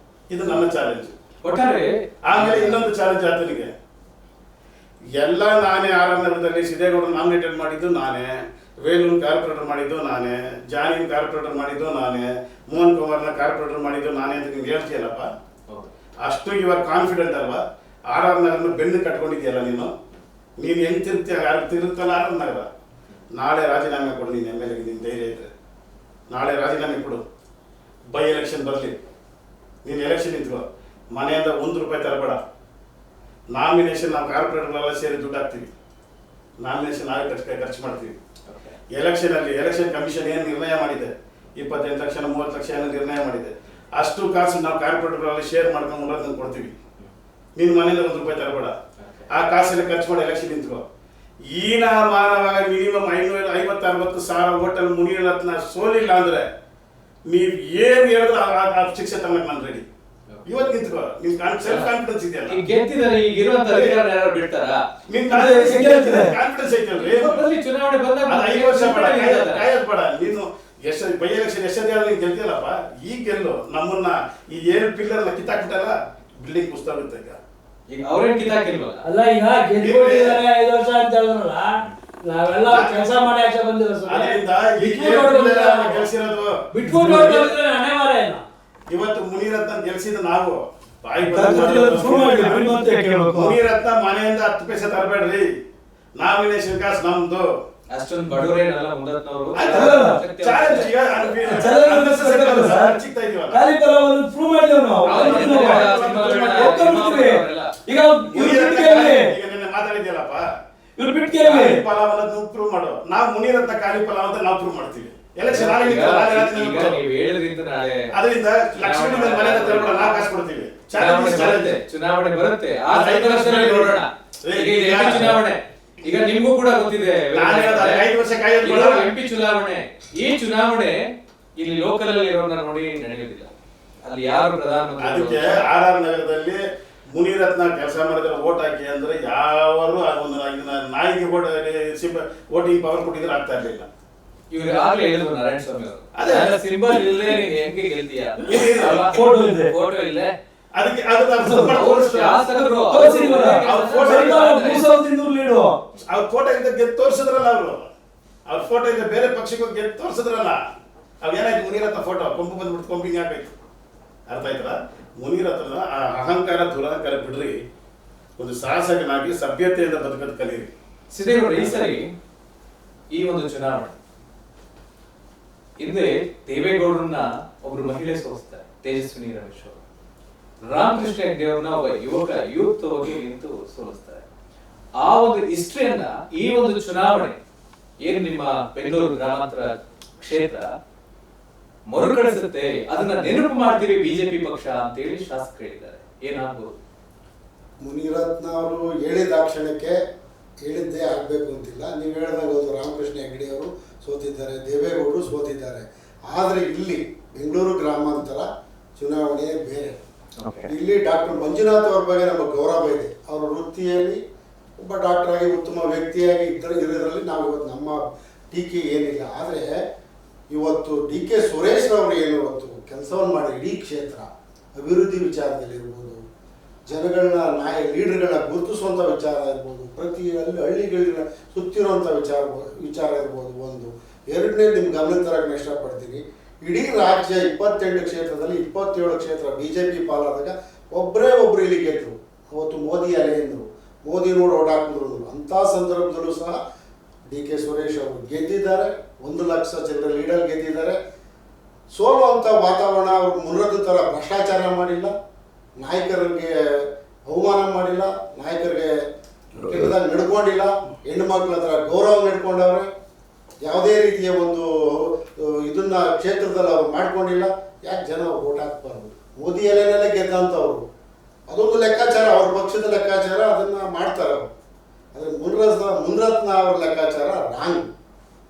ಇದು ನನ್ನ ಚಾಲೆಂಜ್. ಆಮೇಲೆ ಇನ್ನೊಂದು ಚಾಲೆಂಜ್ ಆತನಿಗೆ, ಎಲ್ಲ ನಾನೇ ಆರ್.ಆರ್.ನಗರದಲ್ಲಿ ಸಿದ್ದೇಗೌಡರು ನಾಮಿನೇಟೆಡ್ ಮಾಡಿದ್ದು ನಾನೇ, ವೇಲೂನ್ ಕಾರ್ಪೊರೇಟರ್ ಮಾಡಿದ್ದು ನಾನೇ, ಜಾನಿನ್ ಕಾರ್ಪೊರೇಟರ್ ಮಾಡಿದ್ದು ನಾನೇ, ಮೋಹನ್ ಕುಮಾರ್ನ ಕಾರ್ಪೊರೇಟರ್ ಮಾಡಿದ್ದು ನಾನೇ ಅಂತ ನೀವು ಹೇಳ್ತೀಯಲ್ಲಪ್ಪ. ಅಷ್ಟು ಇವಾಗ ಕಾನ್ಫಿಡೆಂಟ್ ಅಲ್ವಾ? ಆರ್.ಆರ್.ನಗರನ ಬೆನ್ನು ಕಟ್ಕೊಂಡಿದ್ಯಲ್ಲ ನೀನು ಹೆಂಗೆ ತಿರುಗ್ತಲ್ಲ ಆರ್.ಆರ್.ನಗರ. ನಾಳೆ ರಾಜೀನಾಮೆ ಕೊಡು, ನೀನು MLA ನಿನ್ನ ಧೈರ್ಯ ಇದ್ರೆ ನಾಳೆ ರಾಜೀನಾಮೆ ಕೊಡು. ಬೈ ಎಲೆಕ್ಷನ್ ಬರಲಿ, ನೀನು ಎಲೆಕ್ಷನ್ ನಿಂತ್ಕೋ, ಮನೆಯಿಂದ ₹1 ತರಬೇಡ. ನಾಮಿನೇಷನ್ ನಾವು ಕಾರ್ಪೊರೇಟರ್ಗಳೆಲ್ಲ ಸೇರಿ ದುಡ್ಡು ಹಾಕ್ತೀವಿ, ನಾಮಿನೇಷನ್ ನಾವೇ ಖರ್ಚು ಮಾಡ್ತೀವಿ. ಎಲೆಕ್ಷನಲ್ಲಿ ಎಲೆಕ್ಷನ್ ಕಮಿಷನ್ ಏನು ನಿರ್ಣಯ ಮಾಡಿದೆ, 28 ಲಕ್ಷ 30 ಲಕ್ಷ ಏನೋ ನಿರ್ಣಯ ಮಾಡಿದೆ, ಅಷ್ಟು ಕಾಸು ನಾವು ಕಾರ್ಪೊರೇಟರ್ಗಳಲ್ಲಿ ಶೇರ್ ಮಾಡ್ಕೊಂಡು ತಂದು ಕೊಡ್ತೀವಿ. ನಿನ್ನ ಮನೇಲಿ ₹1 ತರಬೇಡ, ಆ ಕಾಸೆಲ್ಲ ಖರ್ಚು ಮಾಡಿ ಎಲೆಕ್ಷನ್ ನಿಂತ್ಕೋ. ಈನ ಮಾನವಾಗ ಮಿನಿಮಮ್ 550-60 ಹೋಟೆಲ್ ಮುನಿರತ್ನ ಸೋಲಿಲ್ಲ ಅಂದ್ರೆ ನೀವು ಏನು ಹೇಳಿದ್ರು ಆ ಶಿಕ್ಷೆ ತಗೊಂಡು ನಾನು ರೆಡಿ. ಇವತ್ತು ನಿಂತ್ಕೋ, ನಿಮ್ ಸೆಲ್ಫ್ ಕಾನ್ಫಿಡೆನ್ಸ್ ಇದೆಯಲ್ಲ, ಈಗ ಗೆದ್ದಿದ್ದಾರೆ, ಈಗ ಇರುವಂತ ಅಧಿಕಾರ ಯಾರು ಬಿಡ್ತಾರಾ? ನಿಮ್ ಕಾನ್ಫಿಡೆನ್ಸ್ ಐತಲ್ರಿ, ಚುನಾವಣೆ ಬಂದಾಗ 5 ವರ್ಷ ಬೇಡ, ಕಾಯೋದ್ ಬೇಡ. ನೀನು ಎಷ್ಟು ಬೈ ಎಲೆಕ್ಷನ್ ಎಷ್ಟೇ ನೀನು ಗೆಲ್ತಿಯಲ್ಲಪ್ಪ, ಈಗ ಗೆಲ್ಲು. ನಮ್ಮನ್ನ ಈ 7 ಪಿಲ್ಲರ್ ಕಿತ್ತಾಕ್ಬಿಟ್ಟಲ್ಲ, ಬಿಲ್ಡಿಂಗ್ ಪುಸ್ತಕ ಇರುತ್ತೆ. ಈಗ ಅವ್ರೇನ್ ಕಿತ್ತಾಕಿಲ್ವಲ್ಲ? ಅಲ್ಲ, ಈಗ ಗೆದ್ದಿದ್ದಾರೆ 5 ವರ್ಷ ಅಂತ ಹೇಳಿದ್ರಲ್ಲ, ನಾವೆಲ್ಲ ಕೆಲಸ ಮಾಡಿ ಆಚೆ ಬಂದಿರೋ ಇವತ್ತು ಮುನಿರತ್ನ ಗೆಲ್ಸಿದ ನಾವು. ಮುನಿರತ್ನ ಮನೆಯಿಂದ 10 ಪೈಸೆ ತರಬೇಡ್ರಿ, ನಾಮಿನೇಷನ್ ಕಾಸು ನಮ್ದು. ಅಷ್ಟೊಂದು ಬಡವರೇನಲ್ಲ ಮುನಿರತ್ನವರು. ಮಾತಾಡಿದ್ಯಲ್ಲಪ್ಪ, ಫಲಾವನ್ನ ಪ್ರೂವ್ ಮಾಡು. ನಾವು ಮುನಿರತ್ನ ಖಾಲಿ ಫಲಾವ ಅಂತ ನಾವು ಪ್ರೂವ್ ಮಾಡ್ತೀವಿ. ಎಲೆಕ್ಷನ್ ಅದರಿಂದ ಲಕ್ಷ್ಮೀ ಮನೆ ತರಬೇಡ, ನಾವು ಕಾಸು ಕೊಡ್ತೀವಿ. ಚುನಾವಣೆ ಬರುತ್ತೆ, ಆ ಸಂದರ್ಭದಲ್ಲಿ ನೋಡೋಣ. ಚುನಾವಣೆ ಈಗ ನಿಮ್ಗೂ ಕೂಡ ಗೊತ್ತಿದೆ, 5 ವರ್ಷ ಕಾಯೋದು MP ಚುನಾವಣೆ. ಈ ಚುನಾವಣೆ ಇಲ್ಲಿ ಲೋಕಲ್ ಅಲ್ಲಿ ಇರೋನ್ನ ನೋಡಿ ನಡೆಯುವುದಿಲ್ಲ. ಅಲ್ಲಿ ಯಾರು ಪ್ರಧಾನಮಂತ್ರಿ? ಅದಕ್ಕೆ RR ನಗರದಲ್ಲಿ ಮುನಿರತ್ನ ಕೆಲಸ ಮಾಡಿದ್ರೆ ವೋಟ್ ಹಾಕಿ ಅಂದ್ರೆ ಯಾರು ನಾಯಿಗೆ ವೋಟಿಂಗ್ ಪವರ್ ಕೊಟ್ಟಿದ್ರೆ ಆಗ್ತಾ ಇರ್ಲಿಲ್ಲ. ಇವ್ರು ಆಗ್ಲೇ ಹೇಳಿದ್ರು ನಾರಾಯಣ ಸ್ವಾಮಿ ಅವರು, ಅದೇ ಸಿಂಬಲ್ ಇಲ್ಲದೆ ನೀನು ಹೆಂಗೆ ಗೆಲ್ತೀಯ? ಫೋಟೋ ಇಲ್ಲೇ ಅದಕ್ಕೆ ಅವ್ರ ಫೋಟೋ ಇಂದ ಗೆದ್ದು ತೋರಿಸಿದ್ರಲ್ಲ, ಅವ್ರ ಫೋಟೋ ಇಂದ ಬೇರೆ ಪಕ್ಷಕ್ಕೆ ಗೆದ್ದು ತೋರಿಸಿದ್ರಲ್ಲ. ಏನಾಯ್ತು? ಮುನಿರತ್ನ ಫೋಟೋ ಕೊಂಪು ಬಂದ್ಬಿಟ್ಟು ಕೊಂಪಿಂಗ್ ಹಾಕಾಯ್ತು. ಅರ್ಥ ಆಯ್ತಲ್ಲ? ಮುನಿರತ್ನ ಆ ಅಹಂಕಾರ ದುರಹಂಕಾರ ಬಿಡ್ರಿ, ಒಂದು ಸಾಹಸಕನಾಗಿ ಸಭ್ಯತೆಯಿಂದ ಬದುಕೋದು ಕಲೀರಿ. ಸಿದ್ದೇಗೌಡ, ಈ ಸರಿ ಈ ಒಂದು ಚುನಾವಣೆ ಹಿಂದೆ ದೇವೇಗೌಡರನ್ನ ಒಬ್ರು ಮಹಿಳೆ ಸೋಲಿಸ್ತಾರೆ, ತೇಜಸ್ವಿನಿ ರಮೇಶ್ ಅವರು. ರಾಮಕೃಷ್ಣ ಹೆಗಡೆ ಅವ್ರನ್ನ ಒಬ್ಬ ಯೂತ್ ಹೋಗಿ ನಿಂತು ಸೋಲಿಸ್ತಾರೆ. ಆ ಒಂದು ಹಿಸ್ಟ್ರಿಯನ್ನ ಈ ಒಂದು ಚುನಾವಣೆ ಏನು ನಿಮ್ಮ ಬೆಂಗಳೂರು ಗ್ರಾಮಾಂತರ ಕ್ಷೇತ್ರ ಮರುಕಳಿಸುತ್ತೆ, ಅದನ್ನ ನೆನಪು ಮಾಡ್ತೀವಿ ಬಿಜೆಪಿ ಪಕ್ಷ ಅಂತ ಹೇಳಿ ಶಾಸಕರು ಹೇಳಿದ್ದಾರೆ. ಏನಾಗ್ಬೋದು? ಮುನಿರತ್ನ ಅವರು ಹೇಳಿದಾಕ್ಷಣಕ್ಕೆ ಹೇಳಿದ್ದೇ ಆಗಬೇಕು ಅಂತಿಲ್ಲ. ನೀವು ಹೇಳಿದಾಗ ರಾಮಕೃಷ್ಣ ಹೆಗಡೆ ಅವರು ಸೋತಿದ್ದಾರೆ, ದೇವೇಗೌಡರು ಸೋತಿದ್ದಾರೆ. ಆದರೆ ಇಲ್ಲಿ ಬೆಂಗಳೂರು ಗ್ರಾಮಾಂತರ ಚುನಾವಣೆ ಬೇರೆ. ಇಲ್ಲಿ ಡಾಕ್ಟರ್ ಮಂಜುನಾಥ್ ಅವ್ರ ಬಗ್ಗೆ ನಮ್ಮ ಗೌರವ ಇದೆ. ಅವರ ವೃತ್ತಿಯಲ್ಲಿ ಒಬ್ಬ ಡಾಕ್ಟರ್ ಆಗಿ ಉತ್ತಮ ವ್ಯಕ್ತಿಯಾಗಿ ಇರೋದ್ರಲ್ಲಿ ನಾವು ಇವತ್ತು ನಮ್ಮ ಟೀಕೆ ಏನಿಲ್ಲ. ಆದರೆ ಇವತ್ತು DK ಸುರೇಶ್ ಅವರು ಏನು ಇವತ್ತು ಕೆಲಸವನ್ನು ಮಾಡಿ ಇಡೀ ಕ್ಷೇತ್ರ ಅಭಿವೃದ್ಧಿ ವಿಚಾರದಲ್ಲಿರ್ಬೋದು, ಜನಗಳನ್ನ ಲೀಡರ್ಗಳನ್ನ ಗುರುತಿಸುವಂಥ ವಿಚಾರ ಇರ್ಬೋದು, ಪ್ರತಿ ಹಳ್ಳಿಗಳನ್ನ ಸುತ್ತಿರುವಂಥ ವಿಚಾರ ಇರ್ಬೋದು. ಒಂದು ಎರಡನೇ ನಿಮ್ಮ ಗಮನ ತರಕ್ಕೆ ಇಷ್ಟಪಡ್ತೀನಿ. ಇಡೀ ರಾಜ್ಯ 28 ಕ್ಷೇತ್ರದಲ್ಲಿ 27 ಕ್ಷೇತ್ರ BJP ಪಾಲಾದಾಗ ಒಬ್ಬರು ಇಲ್ಲಿ ಗೆದ್ರು. ಅವತ್ತು ಮೋದಿ ಅಲೆ ಎಂದರು, ಮೋದಿ ನೋಡಿ ಓಟ್ ಹಾಕಿದ್ರು. ಅಂಥ ಸಂದರ್ಭದಲ್ಲೂ ಸಹ DK ಸುರೇಶ್ ಅವರು ಗೆದ್ದಿದ್ದಾರೆ. 1 ಲಕ್ಷ ಜನರ ಲೀಡರ್ ಗೆದ್ದಿದ್ದಾರೆ. ಸೋಲುವಂಥ ವಾತಾವರಣ ಅವ್ರು ಮುನ್ನದ ಥರ ಭ್ರಷ್ಟಾಚಾರ ಮಾಡಿಲ್ಲ, ನಾಯಕರಿಗೆ ಅವಮಾನ ಮಾಡಿಲ್ಲ, ನಾಯಕರಿಗೆ ಕೆಟ್ಟದಾಗಿ ನಡ್ಕೊಂಡಿಲ್ಲ, ಹೆಣ್ಣು ಮಕ್ಕಳ ಹತ್ರ ಗೌರವ ನಡ್ಕೊಂಡವ್ರೆ. ಯಾವುದೇ ರೀತಿಯ ಒಂದು ಇದನ್ನ ಕ್ಷೇತ್ರದಲ್ಲಿ ಅವ್ರು ಮಾಡ್ಕೊಂಡಿಲ್ಲ. ಯಾಕೆ ಜನ ಓಟ್ ಹಾಕ್ಬಾರ್ದು? ಮೋದಿ ಎಲೆನಲ್ಲೇ ಗೆದ್ದಂಥವ್ರು, ಅದೊಂದು ಲೆಕ್ಕಾಚಾರ, ಅವ್ರ ಪಕ್ಷದ ಲೆಕ್ಕಾಚಾರ, ಅದನ್ನು ಮಾಡ್ತಾರೆ ಅವರು. ಆದರೆ ಮುನಿರತ್ನ ಅವ್ರ ಲೆಕ್ಕಾಚಾರ ರಾಂಗ್.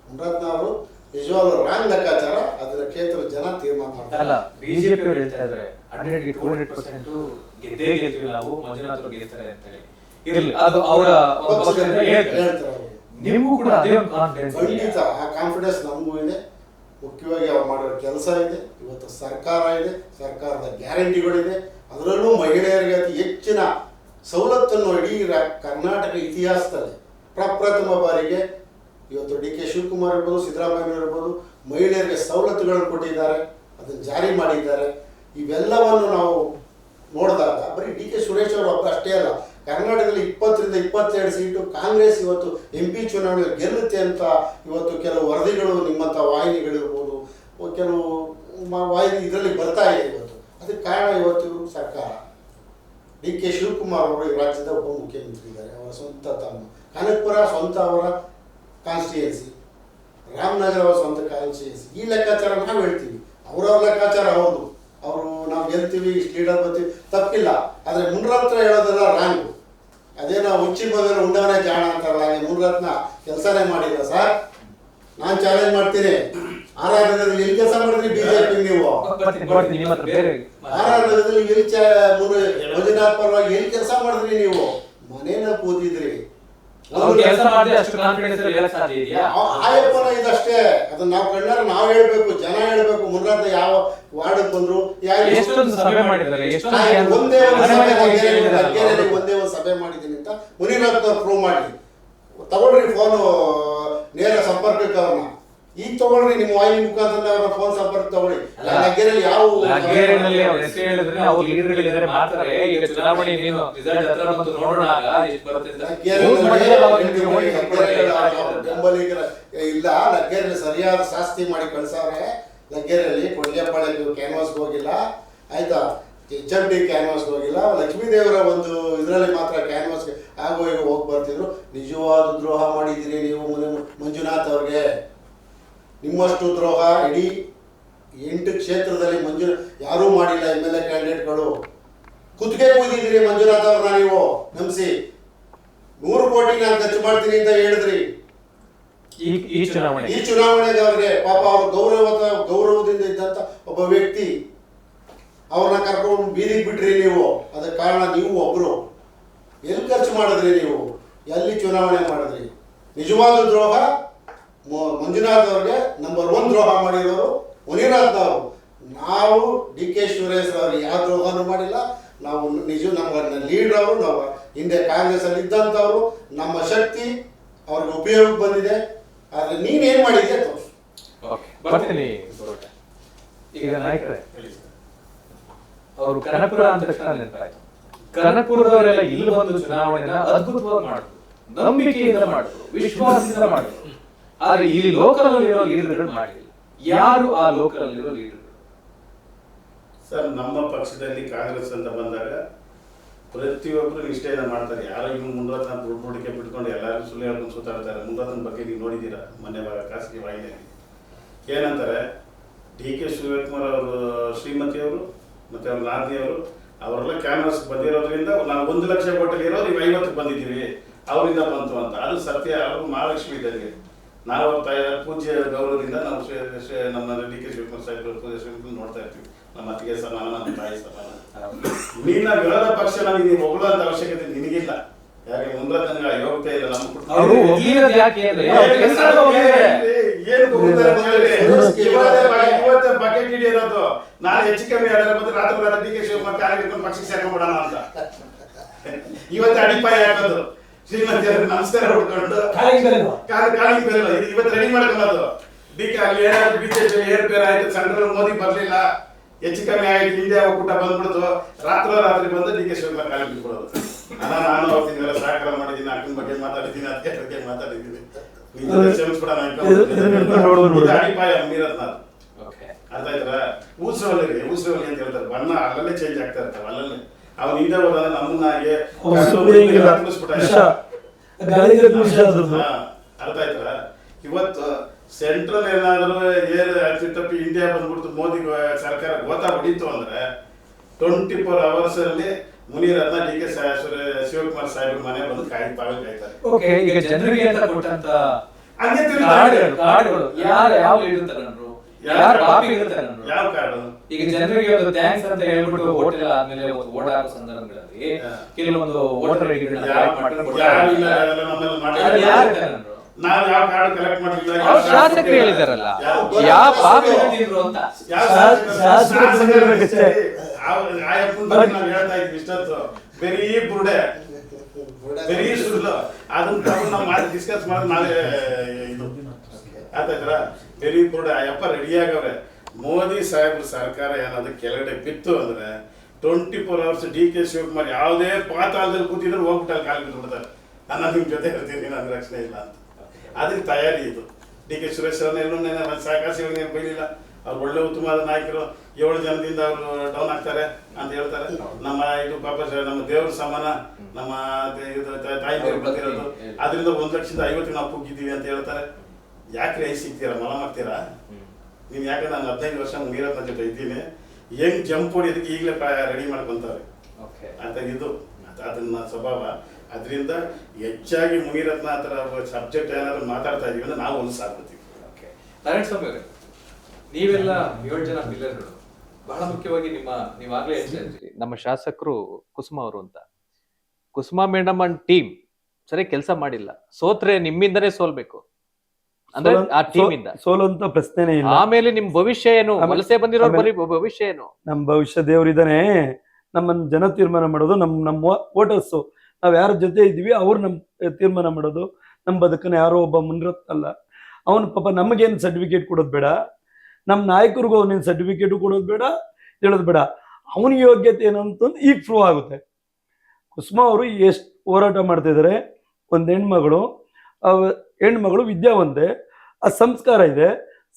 ಮುನಿರತ್ನ ಅವರು ನಿಜವಾಗ್ಲೂ ರಾಂಗ್ ಲೆಕ್ಕಾಚಾರ. ಅದರ ಕ್ಷೇತ್ರದ ಜನ ತೀರ್ಮಾನ ಮಾಡ್ತಾರೆ. ಬಿಜೆಪಿ ಅವರು ಹೇಳ್ತಾ ಇದ್ದಾರೆ 100% ಗೆದ್ದೇ ಗೆಲ್ತೀವಿ ನಾವು, ಮಂಜುನಾಥ್ ಅವರು ಗೆಲ್ತಾರೆ ಅಂತ ಹೇಳಿ. ಇರಲಿ, ಅದು ಅವರ ಹೇಳ್ತಾರೆ. ನಿಮಗೂ ಕೂಡ ಅದೇ ಒಂದು ಕಾನ್ಫಿಡೆನ್ಸ್? ಖಂಡಿತ ಆ ಕಾನ್ಫಿಡೆನ್ಸ್ ನಮಗೂ ಇದೆ. ಮುಖ್ಯವಾಗಿ ಅವ್ರು ಮಾಡಿರೋ ಕೆಲಸ ಇದೆ. ಇವತ್ತು ಸರ್ಕಾರ ಇದೆ, ಸರ್ಕಾರದ ಗ್ಯಾರಂಟಿಗಳಿದೆ. ಅದರಲ್ಲೂ ಮಹಿಳೆಯರಿಗೆ ಅತಿ ಹೆಚ್ಚಿನ ಸವಲತ್ತನ್ನು ಇಡೀ ಕರ್ನಾಟಕ ಇತಿಹಾಸದಲ್ಲಿ ಪ್ರಪ್ರಥಮ ಬಾರಿಗೆ ಇವತ್ತು DK ಶಿವಕುಮಾರ್ ಇರ್ಬೋದು, ಸಿದ್ದರಾಮಯ್ಯ ಇರ್ಬೋದು, ಮಹಿಳೆಯರಿಗೆ ಸವಲತ್ತುಗಳನ್ನು ಕೊಟ್ಟಿದ್ದಾರೆ, ಅದನ್ನು ಜಾರಿ ಮಾಡಿದ್ದಾರೆ. ಇವೆಲ್ಲವನ್ನು ನಾವು ನೋಡಿದಾಗ ಬರೀ DK ಸುರೇಶ್ ಅವರು ಒಬ್ಬರು ಅಷ್ಟೇ ಅಲ್ಲ, ಕರ್ನಾಟಕದಲ್ಲಿ 20ರಿಂದ 22 ಸೀಟು ಕಾಂಗ್ರೆಸ್ ಇವತ್ತು MP ಚುನಾವಣೆ ಗೆಲ್ಲುತ್ತೆ ಅಂತ ಇವತ್ತು ಕೆಲವು ವರದಿಗಳು ನಿಮ್ಮಂಥ ವಾಹಿನಿಗಳಿರ್ಬೋದು, ಕೆಲವು ವಾಹಿನಿ ಇದರಲ್ಲಿ ಬರ್ತಾ ಇದೆ ಇವತ್ತು. ಅದಕ್ಕೆ ಕಾರಣ ಇವತ್ತು ಸರ್ಕಾರ. DK ಶಿವಕುಮಾರ್ ಅವರು ಈ ರಾಜ್ಯದ ಉಪಮುಖ್ಯಮಂತ್ರಿ ಇದ್ದಾರೆ. ಅವರ ಸ್ವಂತ ತಮ್ಮ ಕನಕಪುರ ಸ್ವಂತ ಅವರ ಕಾನ್ಸ್ಟಿಟ್ಯೂನ್ಸಿ, ರಾಮನಗರ ಅವರ ಸ್ವಂತ ಕಾನ್ಸ್ಟಿಟ್ಯೂನ್ಸಿ. ಈ ಲೆಕ್ಕಾಚಾರ ನಾವು ಹೇಳ್ತೀವಿ, ಅವರವ್ರ ಲೆಕ್ಕಾಚಾರ ಅವ್ರದ್ದು. ಅವರು ನಾವು ಗೆಲ್ತೀವಿ ಇಷ್ಟು ಲೀಡರ್ ಬರ್ತೀವಿ ತಪ್ಪಿಲ್ಲ. ಆದರೆ ಮುನ್ರತ್ನ ಹೇಳೋದೆಲ್ಲ ರಾಂಗು. ಅದೇನೋ ಹುಚ್ಚಿ ಬಂದರೆ ಉಂಡವನೇ ಜಾಣ ಅಂತಾರಲ್ಲ, ಹಾಗೆ ಮುನ್ರತ್ನ ಕೆಲಸನೇ ಮಾಡಿಲ್ಲ ಸರ್. ನಾನು ಚಾಲೆಂಜ್ ಮಾಡ್ತೀನಿ, ಆರಾಧನದಲ್ಲಿ ಎಲ್ಲಿ ಕೆಲಸ ಮಾಡಿದ್ರಿ ಬಿಜೆಪಿ ನೀವು? ಆರಾಧನದಲ್ಲಿ ಎಲ್ಲಿ ಮಂಜುನಾಥ್ ಪರವಾಗಿ ಎಲ್ಲಿ ಕೆಲಸ ಮಾಡಿದ್ರಿ ನೀವು? ಮನೇನ ಕೂತಿದ್ರಿ. ಆಯಪ್ಪನ ಇದಷ್ಟೇ, ಅದನ್ನ ನಾವು ಕಣ್ಣಾರ ನಾವು ಹೇಳ್ಬೇಕು, ಜನ ಹೇಳ್ಬೇಕು. ಮುನ್ರಾತ್ನ ಯಾವ ವಾರ್ಡ್ ಬಂದ್ರು, ಒಂದೇ ಒಂದು ಸಭೆ ಮಾಡಿದ್ದೀನಿ ಅಂತ ಮುನಿರತ್ನ ಪ್ರೂವ್ ಮಾಡಿ ತಗೊಳ್ರಿ ಫೋನು, ನೇರ ಸಂಪರ್ಕಕ್ಕೆ ಅವ್ರನ್ನ ಈಗ ತಗೊಳ್ರಿ. ನಿಮ್ಮ ವಾಹಿನಿ ಮುಖಾಂತರ ಅವ್ರ ಫೋನ್ ಸಂಪರ್ಕ ತಗೊಳ್ಳಿ. ಲಗ್ಗೆರೆಯಲ್ಲಿ ಯಾವ ಬೆಂಬಲಿಗರ ಇಲ್ಲ. ಲಗ್ಗೆರೆಯಲ್ಲಿ ಸರಿಯಾದ ಶಾಸ್ತಿ ಮಾಡಿ ಕಳ್ಸವ್ರೆ. ಲಗ್ಗೆರೆಯಲ್ಲಿ ಕೊಡ್ಗೆಪಾಳ್ಯಕ್ಕೆ ಕ್ಯಾನ್ವಾಸ್ಗೆ ಹೋಗಿಲ್ಲ, ಆಯ್ತಾ, HMD ಕ್ಯಾನ್ವಾಸ್ಗೆ ಹೋಗಿಲ್ಲ. ಲಕ್ಷ್ಮೀದೇವರ ಒಂದು ಇದರಲ್ಲಿ ಮಾತ್ರ ಕ್ಯಾನ್ವಾಸ್ಗೆ ಆಗೋ ಈಗ ಹೋಗಿ ಬರ್ತಿದ್ರು. ನಿಜವಾದ ದ್ರೋಹ ಮಾಡಿದ್ದೀರಿ ನೀವು ಮಂಜುನಾಥ್ ಅವ್ರಿಗೆ. ನಿಮ್ಮಷ್ಟು ದ್ರೋಹ ಇಡೀ 8 ಕ್ಷೇತ್ರದಲ್ಲಿ ಯಾರೂ ಮಾಡಿಲ್ಲ. MLA ಕ್ಯಾಂಡಿಡೇಟ್ಗಳು ಕುತ್ತಿಗೆ ಕೂದಿದ್ದೀರಿ ಮಂಜುನಾಥ್ ಅವ್ರನ್ನ ನೀವು ನಂಬಿಸಿ. 100 ಕೋಟಿ ನಾನು ಖರ್ಚು ಮಾಡ್ತೀನಿ ಅಂತ ಹೇಳಿದ್ರಿ ಈ ಚುನಾವಣೆಗೆ. ಅವ್ರಿಗೆ ಪಾಪ ಅವ್ರು ಗೌರವದಿಂದ ಇದ್ದಂತ ಒಬ್ಬ ವ್ಯಕ್ತಿ, ಅವ್ರನ್ನ ಕರ್ಕೊಂಡು ಬೀದಿಗೆ ಬಿಟ್ರಿ ನೀವು. ಅದಕ್ಕೆ ಕಾರಣ ನೀವು ಒಬ್ರು. ಎಲ್ಲಿ ಖರ್ಚು ಮಾಡಿದ್ರಿ ನೀವು? ಎಲ್ಲಿ ಚುನಾವಣೆ ಮಾಡಿದ್ರಿ? ನಿಜವಾದ ದ್ರೋಹ ಮಂಜುನಾಥ್ ಅವ್ರಿಗೆ. ನಂಬರ್ 1 ದ್ರೋಹ ಮಾಡಿರೋರು ಮುನಿರತ್ನ ಅವರು. ನಾವು DK ಸುರೇಶ್ ಅವ್ರಿಗೆ ಯಾವ ದ್ರೋಹನೂ ಮಾಡಿಲ್ಲ. ನಾವು ನಮ್ಮ ಲೀಡರ್ ಅವರು, ನಾವು ಹಿಂದೆ ಕಾಂಗ್ರೆಸ್ ಅಲ್ಲಿ ಇದ್ದಂಥವ್ರು. ನಮ್ಮ ಶಕ್ತಿ ಅವ್ರಿಗೆ ಉಪಯೋಗಕ್ಕೆ ಬಂದಿದೆ. ಆದ್ರೆ ನೀನೇನ್ ಮಾಡಿದ್ಯಾ ತೋರಿಸು. ಈಗ ನಾಯಕರೇ, ಅವರು ಕನಕಪುರ ಅಂದ ತಕ್ಷಣ ನೆನಪಾಯ್ತು. ಕನಕಪುರದವರೆಲ್ಲ ಇಲ್ಲಿ ಬಂದು ಚುನಾವಣೆನ ಅದ್ಭುತವಾಗಿ ಮಾಡಿದ್ರು, ನಂಬಿಕೆಯಿಂದ ಮಾಡಿದ್ರು, ವಿಶ್ವಾಸದಿಂದ ಮಾಡಿದ್ರು. ಆದ್ರೆ ಇಲ್ಲಿ ಲೋಕಲ್ ಅಲ್ಲಿರೋ ಲೀಡರ್ಗಳು ಮಾಡಿಲ್ಲ. ಯಾರು ಆ ಲೋಕಲ್ ಅಲ್ಲಿರೋ ಲೀಡರ್ಗಳು? ಸರ್, ನಮ್ಮ ಪಕ್ಷದಲ್ಲಿ ಕಾಂಗ್ರೆಸ್ ಅಂತ ಬಂದಾಗ ಪ್ರತಿಯೊಬ್ಬರು ನಿಷ್ಠೆಯಿಂದ ಮಾಡ್ತಾರೆ. ಯಾರೋ ಇನ್ನು ಮುನ್ರತ್ನ ದುಡ್ಡು ನೋಡಿಕೆ ಬಿಟ್ಕೊಂಡು ಎಲ್ಲರೂ ಸುಳ್ಳು ಹೇಳ್ಕೊಂಡು ಸುತ್ತಾಡ್ತಾರೆ. ಮುನ್ರತ್ನ ಬಗ್ಗೆ ನೀವು ನೋಡಿದ್ದೀರಾ ಮೊನ್ನೆ ಖಾಸಗಿ ವಾಹಿನಿಯಲ್ಲಿ ಏನಂತಾರೆ? DK ಶಿವಕುಮಾರ್ ಅವರು, ಶ್ರೀಮತಿಯವರು ಮತ್ತು ಅವ್ರ ನಾದಿನಿಯವರು ಅವರೆಲ್ಲ ಕ್ಯಾನ್ವಾಸ್ ಬಂದಿರೋದ್ರಿಂದ ನಾವು 1 ಲಕ್ಷ ಕೋಟಲ್ಲಿ ಇರೋರು ನೀವು 50ಕ್ಕೆ ಬಂದಿದ್ದೀವಿ, ಅವರಿಂದ ಬಂತು ಅಂತ. ಅದು ಸತ್ಯ. ಅವರು ಮಹಾಲಕ್ಷ್ಮಿ ಇದ್ದಂಗೆ. ನಾವು ಪೂಜ್ಯ ಗೌರವದಿಂದ ನಾವು ನಮ್ಮ DK ಶಿವಕುಮಾರ್ ಸಾಹೇಬರು ಪೂಜೆ ಶ್ರೀಮಂತ ನೋಡ್ತಾ ಇರ್ತೀವಿ. ನಮ್ಮ ಅತ್ತಿಗೆ ಸಮಾನ, ನಮ್ಮ ತಾಯಿ ಸಮಾನ. ನೀನ ವಿರೋಧ ಪಕ್ಷ ನನಗೆ ಹೊಗಳಂತ ಅವಶ್ಯಕತೆ ನಿನಗಿಲ್ಲ. ಯಾಕೆ ಮುನ್ರತ್ನ ಯೋಗ್ಯತೆ ಇಲ್ಲ. ನಮ್ಮ ಇವತ್ತೇ ಬಕೆಟ್ ಹಿಡಿಯೋದು. ನಾನು ಹೆಚ್ಚು ಕಮ್ಮಿ ಮತ್ತೆ ರಾತ್ರಿ DK ಶಿವಕುಮಾರ್ ಕಾರ್ಯಕ್ರಮ ಪಕ್ಷಕ್ಕೆ ಸೇರ್ಕೊಂಡ್ಬಿಡೋಣ ಅಂತ ಇವತ್ತು ಅಡಿಪಾಯ ಹಾಕೋದು. ಶ್ರೀಮತಿ ನಮಸ್ಕಾರ ಹುಡ್ಕೊಂಡು ಕಾಲಿಗೆ ಬರಲ್ಲ. ಇವತ್ತು ರೆಡಿ ಮಾಡ್ಕೊಳ್ಳೋದು. DK ಅಲ್ಲಿ ಏನಾದ್ರು BJP ಏರ್ಪೇರ್ ಆಯ್ತು, ಸೆಂಟ್ರಲ್ ಮೋದಿ ಬರ್ಲಿಲ್ಲ, ಹೆಚ್ಚು ಕಮ್ಮಿ ಆಯ್ತು, ಇಂಡಿಯಾ ಒಕ್ಕೂಟ ಬಂದ್ಬಿಡ್ತು, ರಾತ್ರಿ ಬಂದು DK ಶಿವಕುಮಾರ್ ಕಾಲಿಗೆ ಬಿಟ್ಬಿಡೋದು. ನಾನು ಅವತ್ತಿನ ಸಹಕಾರ ಮಾಡಿದ್ದೀನಿ, ಅಕ್ಕನ ಬಗ್ಗೆ ಮಾತಾಡಿದ್ದೀನಿ, ಅದಕ್ಕೆ ಬಗ್ಗೆ ಮಾತಾಡಿದ್ದೀನಿ. ಅಡಿಪಾಯ ಮುನಿರತ್ನ. ಅರ್ಥ ಆಯ್ತಾರ? ಊಸವಲ್ಲಿ ಅಂತ ಹೇಳ್ತಾರೆ. ಬಣ್ಣ ಅಲ್ಲಲ್ಲೇ ಚೇಂಜ್ ಆಗ್ತಾ ಇರ್ತಾವ. ಅಲ್ಲಲ್ಲೇ ಅವನು ಹಿಂದೆ ಹೋದಾಗ ನಮ್ಮನ್ನ ಅರ್ಥ ಆಯ್ತಾರ? ಇವತ್ತು ಸೆಂಟ್ರಲ್ ಏನಾದ್ರು ತಪ್ಪಿ ಇಂಡಿಯಾ ಬಂದ್ಬಿಡ್ತು, ಮೋದಿ ಸರ್ಕಾರ ಗೋತಾ ಹೊಡಿತು ಅಂದ್ರೆ 24 hours ಅಲ್ಲಿ ಮುನಿರತ್ನ DK ಶಿವಕುಮಾರ್ ಸಾಹೇಬ್ ಮನೆ ಬಂದು ಕಾಯ್ತಾರೆ. ಈಗ ಜನರಿಗೆ ಅಂತ ಕೊಟ್ಟಂತ ಯಾವ ಕಾರ್ಡು? ಈಗ ಜನರಿಗೆ ಒಂದು ಥ್ಯಾಂಕ್ಸ್ ಅಂತ ಹೇಳ್ಬಿಟ್ಟು ಹೋಟೆಲ್ ಆದ್ಮೇಲೆ ಓಟ್ ಹಾಕೋ ಸಂದರ್ಭಗಳಲ್ಲಿ ಕೆಲವೊಂದು ವೋಟರ್ ಐಡಿಗಳನ್ನ ನಾವು ಯಾವ ಕಾರ್ಡ್ ಕಲೆಕ್ಟ್ ಮಾಡಿಲ್ಲ. ಶಾಸಕರು ಹೇಳಿದಾರಲ್ಲ, ಯಾವ ಪಾಪ ಅಂತ ನಾವು ಹೇಳ್ತಾ ಇದ್ವಿ ಇಷ್ಟೊತ್ತು. ಬರೀ ಬುರುಡೆ, ಬರೀ ಸುಳ್ಳು. ಅದನ್ನ ತಗೊಂಡು ನಾವು ಮಾಡಿ ಡಿಸ್ಕಸ್ ಮಾಡಿ ನಾವೇ ಇದು ಆಯ್ತಾಯ್ತರ. ಬರೀ ಬುರುಡೆ. ಅಯ್ಯಪ್ಪ ರೆಡಿ ಆಗವ್ರೆ. ಮೋದಿ ಸಾಹೇಬ್ರ ಸರ್ಕಾರ ಏನಾದ್ರು ಕೆಳಗಡೆ ಬಿತ್ತು ಅಂದ್ರೆ 24 hours DK ಶಿವಕುಮಾರ್ ಯಾವುದೇ ಪಾತಾಳದಲ್ಲಿ ಕೂತಿದ್ರು ಹೋಗ್ಬಿಟ್ಟಾರೆ, ಕಾಲು ಬಿಟ್ಬಿಡ್ತಾರೆ. ನಾನು ನಿಮ್ ಜೊತೆ ಇರ್ತೀನಿ, ನನ್ನ ರಕ್ಷಣೆ ಇಲ್ಲ ಅಂತ. ಅದಕ್ಕೆ ತಯಾರಿ ಇದು. DK ಸುರೇಶ್ ಅವ್ರನ್ನ ಸಹಕಾರಿಗಳು ಬೈಲಿಲ್ಲ. ಅವ್ರು ಒಳ್ಳೆ ಉತ್ತಮವಾದ ನಾಯಕರು. 7 ಜನದಿಂದ ಅವರು ಡೌನ್ ಆಗ್ತಾರೆ ಅಂತ ಹೇಳ್ತಾರೆ. ನಮ್ಮ ಇದು ಪಾಪ ನಮ್ಮ ದೇವ್ರ ಸಮಾನ, ನಮ್ಮ ತಾಯಿ ದೇವ್ರು ಬಂದಿರೋದು. ಅದರಿಂದ 1,50,000 ನಾವು ಕುಗ್ಗಿದ್ದೀವಿ ಅಂತ ಹೇಳ್ತಾರೆ. ಯಾಕ್ರಿ ಐ ಸಿಗ್ತೀರಾ, ಮಲ ಮಾಡ್ತೀರಾ ನೀವು? ಯಾಕಂದ್ರೆ ನಾನು 15 ವರ್ಷ ಮುನಿರತ್ನ ಜೊತೆ ಇದ್ದೀನಿ. ಹೆಂಗ್ ಜಂಪ್ ಹೊಡಿಯೋದಕ್ಕೆ ಈಗಲೇ ರೆಡಿ ಮಾಡ್ಕೊಂತಾರೆ ಓಕೆ ಅಂತ ಇದು ಅದನ್ನ ಸ್ವಭಾವ. ಅದರಿಂದ ಹೆಚ್ಚಾಗಿ ಮುನಿರತ್ನ ಆ ಥರ ಸಬ್ಜೆಕ್ಟ್ ಏನಾದ್ರು ಮಾತಾಡ್ತಾ ಇದೀವಿ ಅಂದ್ರೆ ನಾವು ಒಂದು ಸಾಕ್ಬಿಡ್ತೀವಿ. ಓಕೆ ನಾರಾಯಣ ಸ್ವಾಮಿ ಅವರೇ, ನೀವೆಲ್ಲ 7 ಜನ ಪಿಲ್ಲರ್ಗಳು, ಬಹಳ ಮುಖ್ಯವಾಗಿ ನೀವಾಗ್ಲೇ ಹೇಳ್ತಾ ಇದ್ರಿ ನಮ್ಮ ಶಾಸಕರು ಕುಸುಮ ಅವರು ಅಂತ. ಕುಸುಮಾ ಮೇಡಮ್ ಅಂಡ್ ಟೀಮ್ ಸರಿ ಕೆಲಸ ಮಾಡಿಲ್ಲ, ಸೋತ್ರೆ ನಿಮ್ಮಿಂದನೇ ಸೋಲ್ಬೇಕು ಅಂದ್ರೆ ಆ ಟೀಮ್ ಇಂದ ಸೋಲುವಂತ ಪ್ರಶ್ನೆನೇ ಇಲ್ಲ. ಆಮೇಲೆ ನಿಮ್ ಭವಿಷ್ಯ ಏನು, ವಲಸೆ ಬಂದಿರೋ ಭವಿಷ್ಯ ಏನು? ನಮ್ಮ ಭವಿಷ್ಯ ದೇವರಿದ್ದಾನೆ. ನಮ್ಮನ್ನ ಜನ ತೀರ್ಮಾನ ಮಾಡೋದು, ನಮ್ಮ ವೋಟರ್ಸ್. ನಾವ್ ಯಾರ ಜೊತೆ ಇದೀವಿ ಅವ್ರು ನಮ್ ತೀರ್ಮಾನ ಮಾಡೋದು. ನಮ್ಮ ಬದುಕನ್ನ ಯಾರೋ ಒಬ್ಬ ಮುನಿರತ್ನ ಅವನು ಪಾಪ ನಮಗೇನು ಸರ್ಟಿಫಿಕೇಟ್ ಕೊಡೋದು ಬೇಡ, ನಮ್ಮ ನಾಯಕರಿಗೂ ಅವನೇನು ಸರ್ಟಿಫಿಕೇಟು ಕೊಡೋದು ಬೇಡ, ಹೇಳೋದು ಬೇಡ. ಅವನ ಯೋಗ್ಯತೆ ಏನು ಅಂತಂದು ಈಗ ಪ್ರೂವ್ ಆಗುತ್ತೆ. ಕುಸುಮಾ ಅವರು ಎಷ್ಟು ಹೋರಾಟ ಮಾಡ್ತಾ ಇದ್ದಾರೆ. ಒಂದು ಹೆಣ್ಮಗಳು ವಿದ್ಯಾವಂತೆ, ಆ ಸಂಸ್ಕಾರ ಇದೆ,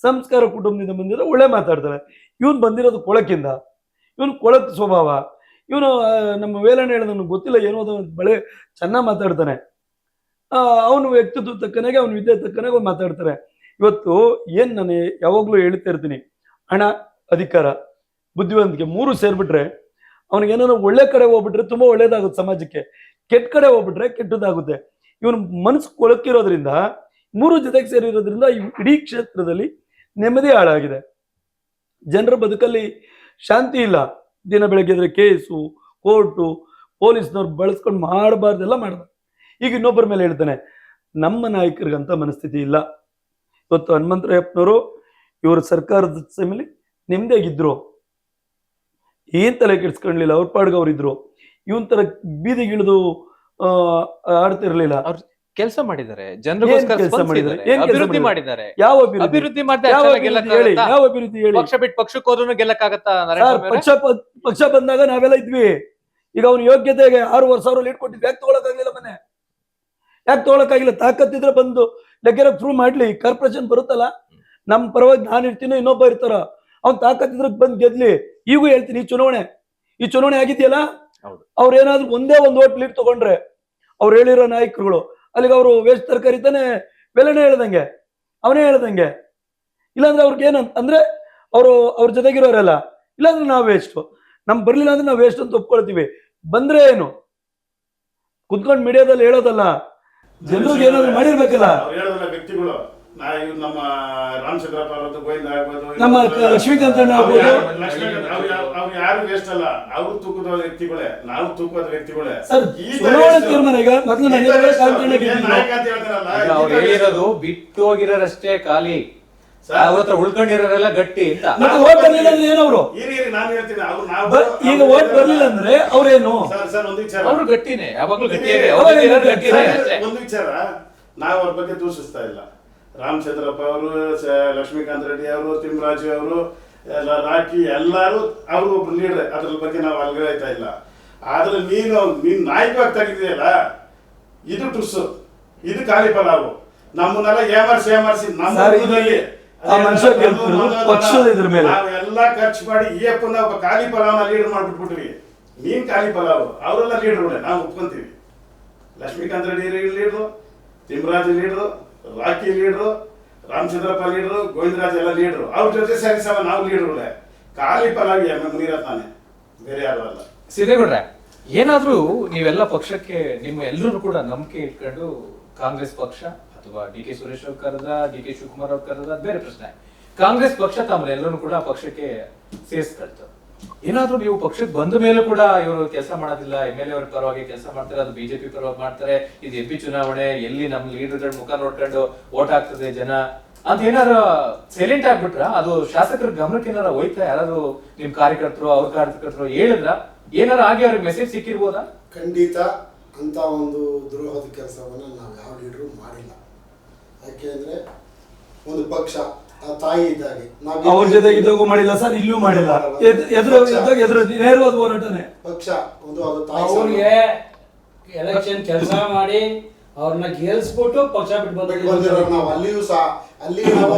ಸಂಸ್ಕಾರ ಕುಟುಂಬದಿಂದ ಬಂದಿದ್ರೆ ಒಳ್ಳೆ ಮಾತಾಡ್ತಾರೆ. ಇವನು ಬಂದಿರೋದು ಕೊಳಕಿಂದ, ಇವನು ಕೊಳಕ್ ಸ್ವಭಾವ. ಇವನು ನಮ್ಮ ವೇಲಣ್ಣ ಹೇಳಿದ ನನಗೆ ಗೊತ್ತಿಲ್ಲ, ಏನೋ ಬಳೆ ಚೆನ್ನಾಗಿ ಮಾತಾಡ್ತಾನೆ. ಅವನು ವ್ಯಕ್ತಿತ್ವ ತಕ್ಕನಾಗೆ, ಅವನ ವಿದ್ಯೆ ತಕ್ಕನಾಗೆ ಅವ್ನು ಮಾತಾಡ್ತಾರೆ. ಇವತ್ತು ಏನು ನಾನು ಯಾವಾಗಲೂ ಹೇಳ್ತಾ ಇರ್ತೀನಿ, ಹಣ, ಅಧಿಕಾರ, ಬುದ್ಧಿವಂತಿಕೆ 3 ಸೇರ್ಬಿಟ್ರೆ ಅವನಿಗೆ ಏನಾದ್ರು ಒಳ್ಳೆ ಕಡೆ ಹೋಗ್ಬಿಟ್ರೆ ತುಂಬ ಒಳ್ಳೇದಾಗುತ್ತೆ ಸಮಾಜಕ್ಕೆ, ಕೆಟ್ಟ ಕಡೆ ಹೋಗ್ಬಿಟ್ರೆ ಕೆಟ್ಟದಾಗುತ್ತೆ. ಇವನು ಮನಸ್ಸು ಕೊಳಕಿರೋದ್ರಿಂದ 3 ಜೊತೆಗೆ ಸೇರಿರೋದ್ರಿಂದ ಇಡೀ ಕ್ಷೇತ್ರದಲ್ಲಿ ನೆಮ್ಮದಿ ಹಾಳಾಗಿದೆ. ಜನರ ಬದುಕಲ್ಲಿ ಶಾಂತಿ ಇಲ್ಲ. ದಿನ ಬೆಳಗ್ಗೆ ಎದ್ರೆ ಕೇಸು, ಕೋರ್ಟು, ಪೊಲೀಸ್ನವ್ರು ಬಳಸ್ಕೊಂಡು ಮಾಡಬಾರ್ದೆಲ್ಲ ಮಾಡ್ತಾರೆ. ಈಗ ಇನ್ನೊಬ್ಬರ ಮೇಲೆ ಹೇಳ್ತಾನೆ. ನಮ್ಮ ನಾಯಕರಿಗಂತ ಮನಸ್ಥಿತಿ ಇಲ್ಲ. ಇವತ್ತು ಹನುಮಂತರಾಯಪ್ಪನವರು ಇವರು ಸರ್ಕಾರದ ಸಮಯದಲ್ಲಿ ನೆಮ್ಮದಿಯಾಗಿದ್ರು, ಏನ್ ತಲೆ ಕೆಡ್ಸ್ಕೊಂಡ್ಲಿಲ್ಲ, ಅವ್ರ ಪಾಡ್ಗೆ ಅವ್ರಿದ್ರು. ಇವನ್ ತರ ಬೀದಿಗಿಳಿದು ಆಡ್ತಿರ್ಲಿಲ್ಲ. ಅವ್ರು ಕೆಲಸ ಮಾಡಿದ್ದಾರೆ, ಜನರಿಗೋಸ್ಕರ ಅಭಿವೃದ್ಧಿ ಮಾಡಿದ್ದಾರೆ. ಯಾವ ಅಭಿವೃದ್ಧಿ ಯಾವ ಅಭಿವೃದ್ಧಿ ಹೇಳಿ? ಪಕ್ಷ ಬಿಟ್ಟು ಪಕ್ಷಕ್ಕೆ ಹೋದ್ರೂ ಗೆಲ್ಲಕ್ಕಾಗತ್ತಾ? ಪಕ್ಷ ಬಂದಾಗ ನಾವೆಲ್ಲ ಇದ್ವಿ. ಈಗ ಅವ್ನ ಯೋಗ್ಯತೆಗೆ 6,500 ಲೀಡ್ ಕೊಟ್ಟಿದ್ವಿ, ಯಾಕೆ ತಗೊಳಕ್ಕಾಗ್ಲಿಲ್ಲ? ಮನೆ ಯಾಕೆ ತಗೊಳಕ್ಕಾಗಿಲ್ಲ? ತಾಕತ್ತಿದ್ರೆ ಬಂದು ಲೆಕ್ಕರ ಪ್ರೂವ್ ಮಾಡ್ಲಿ. ಕಾರ್ಪೊರೇಷನ್ ಬರುತ್ತಲ್ಲ, ನಮ್ ಪರವಾಗಿ ನಾನು ಇರ್ತೀನೋ ಇನ್ನೊಬ್ಬ ಇರ್ತಾರ, ಅವ್ನ್ ತಾಕತ್ತಿದ್ರೆ ಬಂದ್ ಗೆದ್ಲಿ. ಈಗೂ ಹೇಳ್ತೀನಿ, ಈ ಚುನಾವಣೆ ಆಗಿದೆಯಲ್ಲ, ಅವ್ರು ಏನಾದ್ರು ಒಂದೇ ಒಂದು ಓಟ್ ಲೀಡ್ ತಗೊಂಡ್ರೆ ಅವ್ರು ಹೇಳಿರೋ ನಾಯಕರುಗಳು ಅಲ್ಲಿಗೆ ಅವರು ವೇಸ್ಟ್ ತರಕಾರಿ ತಾನೆ ಬೆಲೆನೇ ಹೇಳ್ದಂಗೆ, ಅವನೇ ಹೇಳ್ದಂಗೆ. ಇಲ್ಲಾಂದ್ರೆ ಅವ್ರಿಗೆ ಏನಂದ್ರೆ ಅವ್ರ ಜೊತೆಗಿರೋರೆಲ್ಲ, ಇಲ್ಲಾಂದ್ರೆ ನಾವು ವೇಸ್ಟ್. ನಮ್ ಬರ್ಲಿಲ್ಲ ಅಂದ್ರೆ ನಾವು ವೇಸ್ಟ್ ಅಂತ ಒಪ್ಕೊಳ್ತೀವಿ. ಬಂದ್ರೆ ಏನು ಕುತ್ಕೊಂಡು ಮೀಡಿಯಾದಲ್ಲಿ ಹೇಳೋದಲ್ಲ, ಜನರಿಗೆ ಏನಾದ್ರು ಮಾಡಿರ್ಬೇಕಲ್ಲ. ವ್ಯಕ್ತಿಗಳು ನಮ್ಮ ರಾಮಚಂದ್ರಪ್ಪ ಅವರದ್ದು, ಗೋವಿಂದ ಆಗ್ಬೋದು, ನಮ್ಮ ಲಕ್ಷ್ಮೀಕಾಂತ್ ಆಗ್ಬೋದು, ಅವ್ರು ಯಾರು ವೇಸ್ಟ್ ಅಲ್ಲ. ಅವರು ತೂಕದ ವ್ಯಕ್ತಿಗಳೇ, ನಾವು ತೂಕದ ವ್ಯಕ್ತಿಗಳೇ. ಅವ್ರು ಹೇಳಿರೋದು ಬಿಟ್ಟು ಹೋಗಿರೋರಷ್ಟೇ ಖಾಲಿ, ಅವ್ರ ಹತ್ರ ಉಳ್ಕೊಂಡಿರೋರೆಲ್ಲ ಗಟ್ಟಿ ಅಂತ. ಏನವರು ನಾನು ಹೇಳ್ತೀನಿ, ಈಗ ಓಟ್ ಬರ್ಲಿಲ್ಲ ಅಂದ್ರೆ ಅವ್ರೇನು? ಒಂದು ವಿಚಾರ, ಅವರು ಗಟ್ಟಿನೇ, ಯಾವಾಗ್ಲೂ ಒಂದು ವಿಚಾರ, ನಾವು ಅವ್ರ ಬಗ್ಗೆ ದೂಷಿಸ್ತಾ ಇಲ್ಲ. ರಾಮಚಂದ್ರಪ್ಪ ಅವರು, ಲಕ್ಷ್ಮೀಕಾಂತ್ ರೆಡ್ಡಿ ಅವರು, ತಿಮ್ಮರಾಜು ಅವರು, ರಾಕಿ ಎಲ್ಲಾರು ಅವರು ಒಬ್ರು ಲೀಡರ್. ಅದ್ರ ಬಗ್ಗೆ ನಾವು ಅಲ್ಗಾಯ್ತಾ ಇಲ್ಲ. ಆದ್ರೆ ನೀನು ನಾಯಕವಾಗಿ ತೆಗಿದೆಯಲ್ಲ, ಇದು ಟುಸ್ಸು, ಇದು ಖಾಲಿ ಪಲಾವು. ನಮ್ಮನ್ನೆಲ್ಲ ಏಮಾರಿಸಿ ನಾವೆಲ್ಲ ಖರ್ಚು ಮಾಡಿ ಈ ಅಪ್ಪನ ಒಬ್ಬ ಖಾಲಿ ಪಲಾವ್ನ ಲೀಡರ್ ಮಾಡ್ಬಿಟ್ಬಿಟ್ವಿ. ನೀನ್ ಖಾಲಿ ಪಲಾವು, ಅವರೆಲ್ಲ ಲೀಡರ್, ನಾವು ಒಪ್ಕೊಂತೀವಿ. ಲಕ್ಷ್ಮೀಕಾಂತ್ ರೆಡ್ಡಿ ಲೀಡ್ರು, ತಿಮ್ಮರಾಜು ಲೀಡ್ರು, ರಾಕಿ ಲೀಡ್ರು, ರಾಮಚಂದ್ರಪ್ಪ ಲೀಡ್ರು, ಗೋವಿಂದರಾಜ್ ಎಲ್ಲ ಲೀಡ್ರು. ಅವ್ರ ಜೊತೆ ಸೇರಿಸವ ನಾವು ಲೀಡರ್ಗಳೇ. ಖಾಲಿ ಪಲಾವಿ ಮುನಿರತ್ನಾನೆ, ಬೇರೆ ಯಾರು ಅಲ್ಲ. ಸಿದ್ದೇಗೌಡ್ರೆ, ಏನಾದ್ರೂ ನೀವೆಲ್ಲ ಪಕ್ಷಕ್ಕೆ ನಿಮ್ಮ ಎಲ್ಲರೂ ಕೂಡ ನಂಬಿಕೆ ಇಟ್ಕೊಂಡು ಕಾಂಗ್ರೆಸ್ ಪಕ್ಷ ಅಥವಾ ಡಿ.ಕೆ. ಸುರೇಶ್ ಅವ್ರು ಕರೆದ, ಡಿ.ಕೆ. ಶಿವಕುಮಾರ್ ಅವ್ರು ಕರೆದ, ಬೇರೆ ಪ್ರಶ್ನೆ. ಕಾಂಗ್ರೆಸ್ ಪಕ್ಷ ತಮ್ಮನ್ನೆಲ್ಲರೂ ಕೂಡ ಪಕ್ಷಕ್ಕೆ ಸೇರಿಸ್ಕೊಳ್ತಾರೆ. ಏನಾದ್ರೂ ನೀವು ಪಕ್ಷಕ್ಕೆ ಬಂದ ಮೇಲೆ ಕೂಡ ಇವರು ಕೆಲಸ ಮಾಡೋದಿಲ್ಲ, MLA ಅವ್ರ ಪರವಾಗಿ ಕೆಲಸ ಮಾಡ್ತಾರೆ, ಅದು ಬಿಜೆಪಿ ಪರವಾಗಿ ಮಾಡ್ತಾರೆ, ಇದು MP ಚುನಾವಣೆ, ಎಲ್ಲಿ ನಮ್ಮ ಲೀಡರ್ಗಳ ಮುಖ ನೋಡ್ಕೊಂಡು ಓಟ್ ಹಾಕ್ತದೆ ಜನ ಅಂತ ಏನಾರು ಸೈಲೆಂಟ್ ಆಗ್ಬಿಟ್ರ ಅದು ಶಾಸಕರ ಗಮನಕ್ಕೆ ಏನಾರ ಹೋಯ್ತಾ? ಯಾರಾದ್ರು ನಿಮ್ ಕಾರ್ಯಕರ್ತರು, ಅವ್ರ ಕಾರ್ಯಕರ್ತರು ಹೇಳಿದ್ರ? ಏನಾರ ಆಗಿ ಅವ್ರಿಗೆ ಮೆಸೇಜ್ ಸಿಕ್ಕಿರ್ಬೋದಾ? ಖಂಡಿತ ಅಂತ ಒಂದು ದ್ರೋಹದ ಕೆಲಸವನ್ನ ನಾವು ಯಾವ ಲೀಡರು ಮಾಡಿಲ್ಲ. ಯಾಕೆಂದ್ರೆ ಒಂದು ಪಕ್ಷ ತಾಯಿ ಇದ್ದಾಗೆ ಅವ್ರ ಜೊತೆಗೆ ಇದ್ದಾಗೂ ಮಾಡಿಲ್ಲ ಸರ್, ಇಲ್ಲೂ ಮಾಡಿಲ್ಲ. ಎದುರು ನೇರವಾದ ಹೋರಾಟನೆ ಪಕ್ಷ ಒಂದು ಅದು ತಾಯಿ. ಅವ್ರಿಗೆ ಎಲೆಕ್ಷನ್ ಕೆಲಸ ಮಾಡಿ ಅವ್ರನ್ನ ಗೆಲ್ಸ್ಬಿಟ್ಟು ಪಕ್ಷ ಬಿಟ್ಟು ಬಂದಿರೋ ನಾವು ಅಲ್ಲಿಯೂ ಸಹ ನಾವು